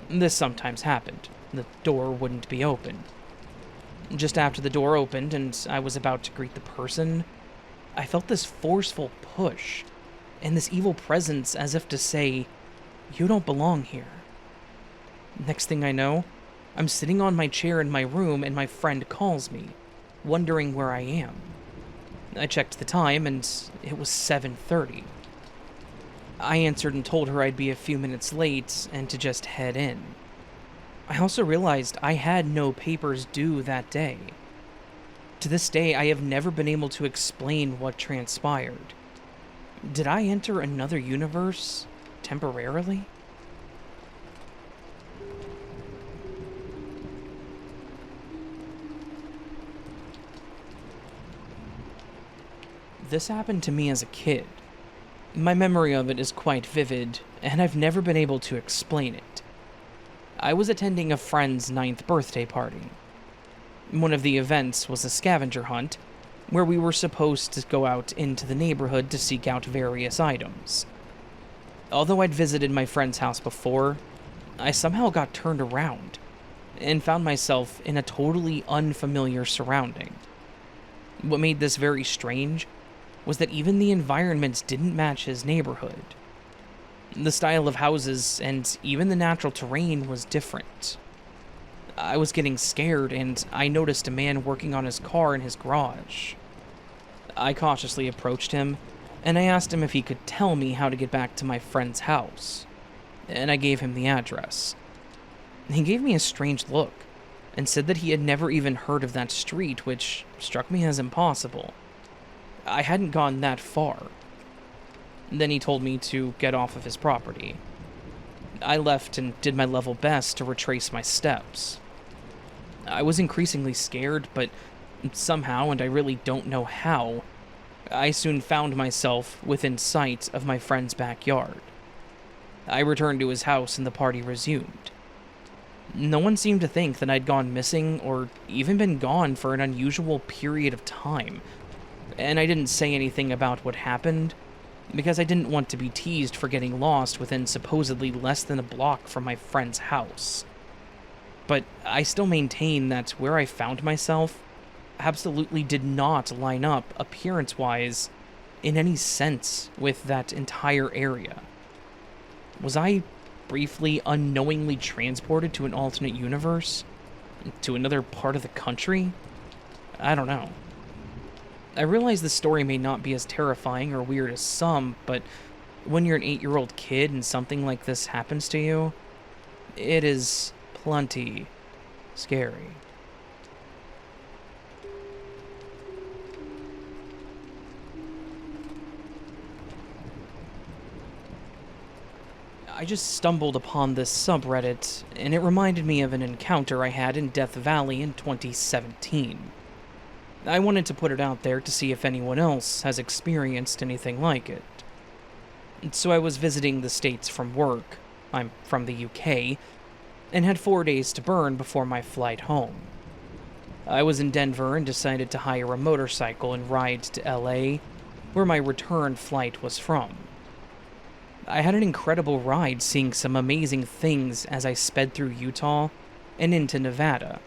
This sometimes happened. The door wouldn't be open. Just after the door opened and I was about to greet the person, I felt this forceful push, and this evil presence as if to say, "You don't belong here." Next thing I know, I'm sitting on my chair in my room and my friend calls me, wondering where I am. I checked the time and it was 7:30. I answered and told her I'd be a few minutes late and to just head in. I also realized I had no papers due that day. To this day, I have never been able to explain what transpired. Did I enter another universe temporarily? This happened to me as a kid. My memory of it is quite vivid, and I've never been able to explain it. I was attending a friend's 9th birthday party. One of the events was a scavenger hunt, where we were supposed to go out into the neighborhood to seek out various items. Although I'd visited my friend's house before, I somehow got turned around, and found myself in a totally unfamiliar surrounding. What made this very strange was that even the environment didn't match his neighborhood. The style of houses and even the natural terrain was different. I was getting scared, and I noticed a man working on his car in his garage. I cautiously approached him, and I asked him if he could tell me how to get back to my friend's house, and I gave him the address. He gave me a strange look, and said that he had never even heard of that street, which struck me as impossible. I hadn't gone that far. Then he told me to get off of his property. I left and did my level best to retrace my steps. I was increasingly scared, but somehow, and I really don't know how, I soon found myself within sight of my friend's backyard. I returned to his house and the party resumed. No one seemed to think that I'd gone missing or even been gone for an unusual period of time, and I didn't say anything about what happened because I didn't want to be teased for getting lost within supposedly less than a block from my friend's house. But I still maintain that where I found myself absolutely did not line up appearance-wise in any sense with that entire area. Was I briefly, unknowingly transported to an alternate universe? To another part of the country? I don't know. I realize the story may not be as terrifying or weird as some, but when you're an 8-year-old kid and something like this happens to you, it is plenty scary. I just stumbled upon this subreddit, and it reminded me of an encounter I had in Death Valley in 2017. I wanted to put it out there to see if anyone else has experienced anything like it. So I was visiting the States from work. I'm from the UK, and had 4 days to burn before my flight home. I was in Denver and decided to hire a motorcycle and ride to LA, where my return flight was from. I had an incredible ride, seeing some amazing things as I sped through Utah and into Nevada,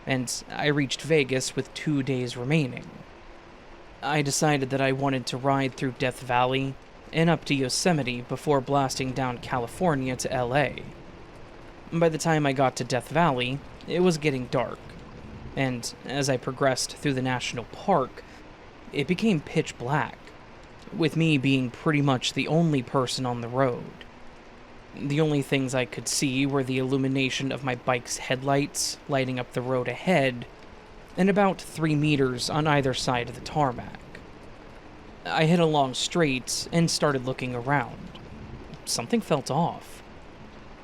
and I reached Vegas with 2 days remaining. I decided that I wanted to ride through Death Valley and up to Yosemite before blasting down California to LA. By the time I got to Death Valley, it was getting dark, and as I progressed through the national park, it became pitch black, with me being pretty much the only person on the road. The only things I could see were the illumination of my bike's headlights lighting up the road ahead, and about 3 meters on either side of the tarmac. I hit a long straight and started looking around. Something felt off.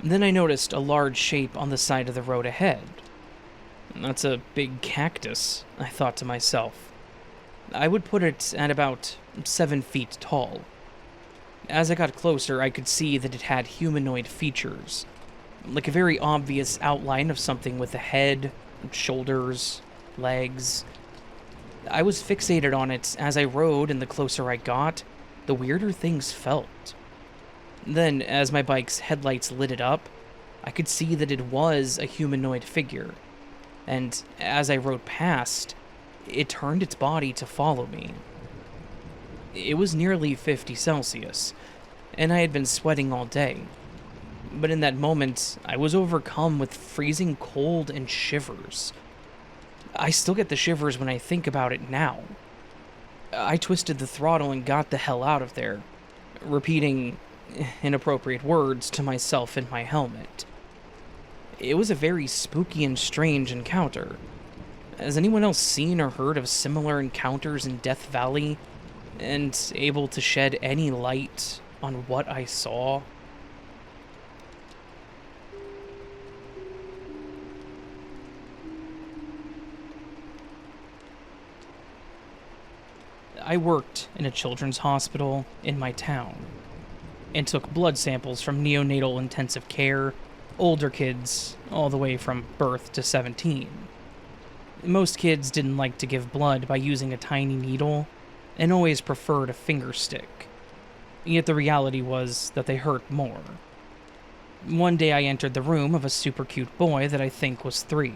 Then I noticed a large shape on the side of the road ahead. That's a big cactus, I thought to myself. I would put it at about 7 feet tall. As I got closer, I could see that it had humanoid features, like a very obvious outline of something with a head, shoulders, legs. I was fixated on it as I rode, and the closer I got, the weirder things felt. Then, as my bike's headlights lit it up, I could see that it was a humanoid figure, and as I rode past, it turned its body to follow me. It was nearly 50 Celsius, and I had been sweating all day. But in that moment, I was overcome with freezing cold and shivers. I still get the shivers when I think about it now. I twisted the throttle and got the hell out of there, repeating inappropriate words to myself in my helmet. It was a very spooky and strange encounter. Has anyone else seen or heard of similar encounters in Death Valley, and able to shed any light on what I saw? I worked in a children's hospital in my town, and took blood samples from neonatal intensive care, older kids, all the way from birth to 17. Most kids didn't like to give blood by using a tiny needle, and always preferred a finger stick. Yet the reality was that they hurt more. One day I entered the room of a super cute boy that I think was 3.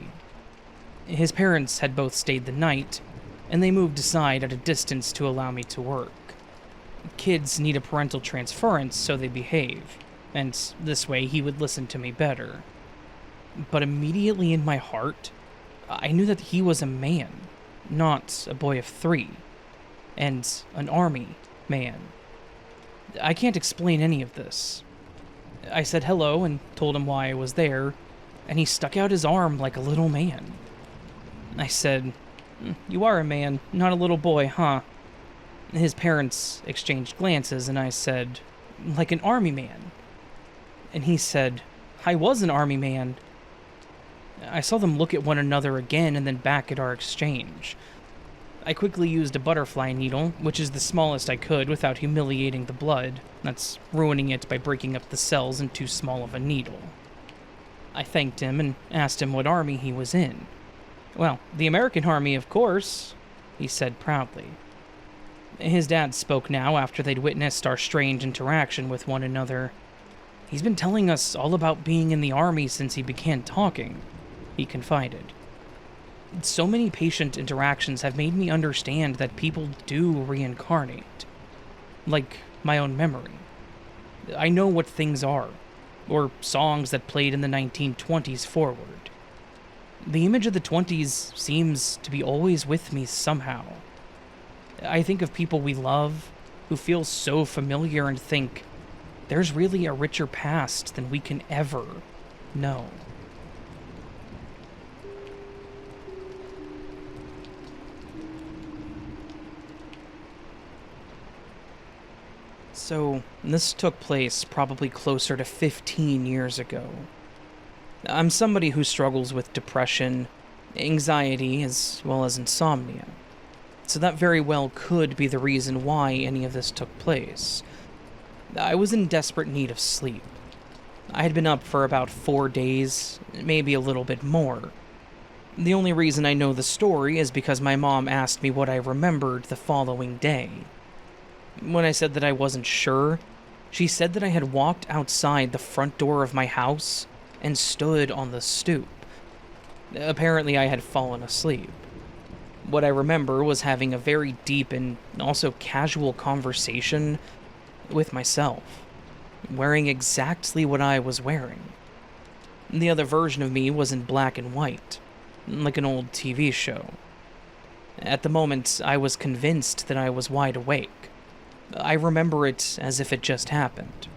His parents had both stayed the night, and they moved aside at a distance to allow me to work. Kids need a parental transference so they behave, and this way he would listen to me better. But immediately in my heart, I knew that he was a man, not a boy of 3, and an army man. I can't explain any of this. I said hello and told him why I was there, and he stuck out his arm like a little man. I said, "You are a man, not a little boy, huh?" His parents exchanged glances, and I said, "Like an army man." And he said, "I was an army man." I saw them look at one another again and then back at our exchange. I quickly used a butterfly needle, which is the smallest I could without humiliating the blood. That's ruining it by breaking up the cells in too small of a needle. I thanked him and asked him what army he was in. "Well, the American Army, of course," he said proudly. His dad spoke now after they'd witnessed our strange interaction with one another. "He's been telling us all about being in the army since he began talking," he confided. "So many patient interactions have made me understand that people do reincarnate. Like my own memory. I know what things are, or songs that played in the 1920s forward. The image of the 20s seems to be always with me somehow. I think of people we love, who feel so familiar, and think, there's really a richer past than we can ever know." So, this took place probably closer to 15 years ago. I'm somebody who struggles with depression, anxiety, as well as insomnia. So that very well could be the reason why any of this took place. I was in desperate need of sleep. I had been up for about 4 days, maybe a little bit more. The only reason I know the story is because my mom asked me what I remembered the following day. When I said that I wasn't sure, she said that I had walked outside the front door of my house and stood on the stoop. Apparently I had fallen asleep. What I remember was having a very deep and also casual conversation with myself, wearing exactly what I was wearing. The other version of me was in black and white, like an old TV show. At the moment, I was convinced that I was wide awake. I remember it as if it just happened.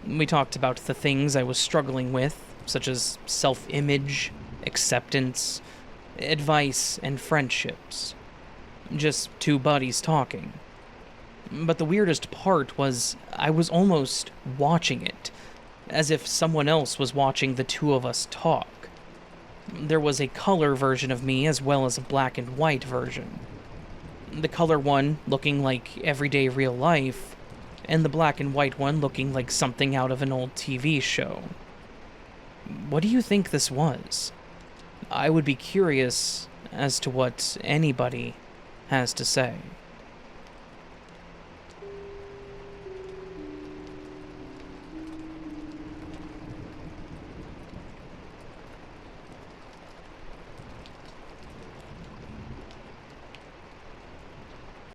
We talked about the things I was struggling with, such as self-image, acceptance, advice, and friendships. Just 2 buddies talking. But the weirdest part was I was almost watching it, as if someone else was watching the 2 of us talk. There was a color version of me as well as a black and white version. The color one looking like everyday real life, and the black and white one looking like something out of an old TV show. What do you think this was? I would be curious as to what anybody has to say.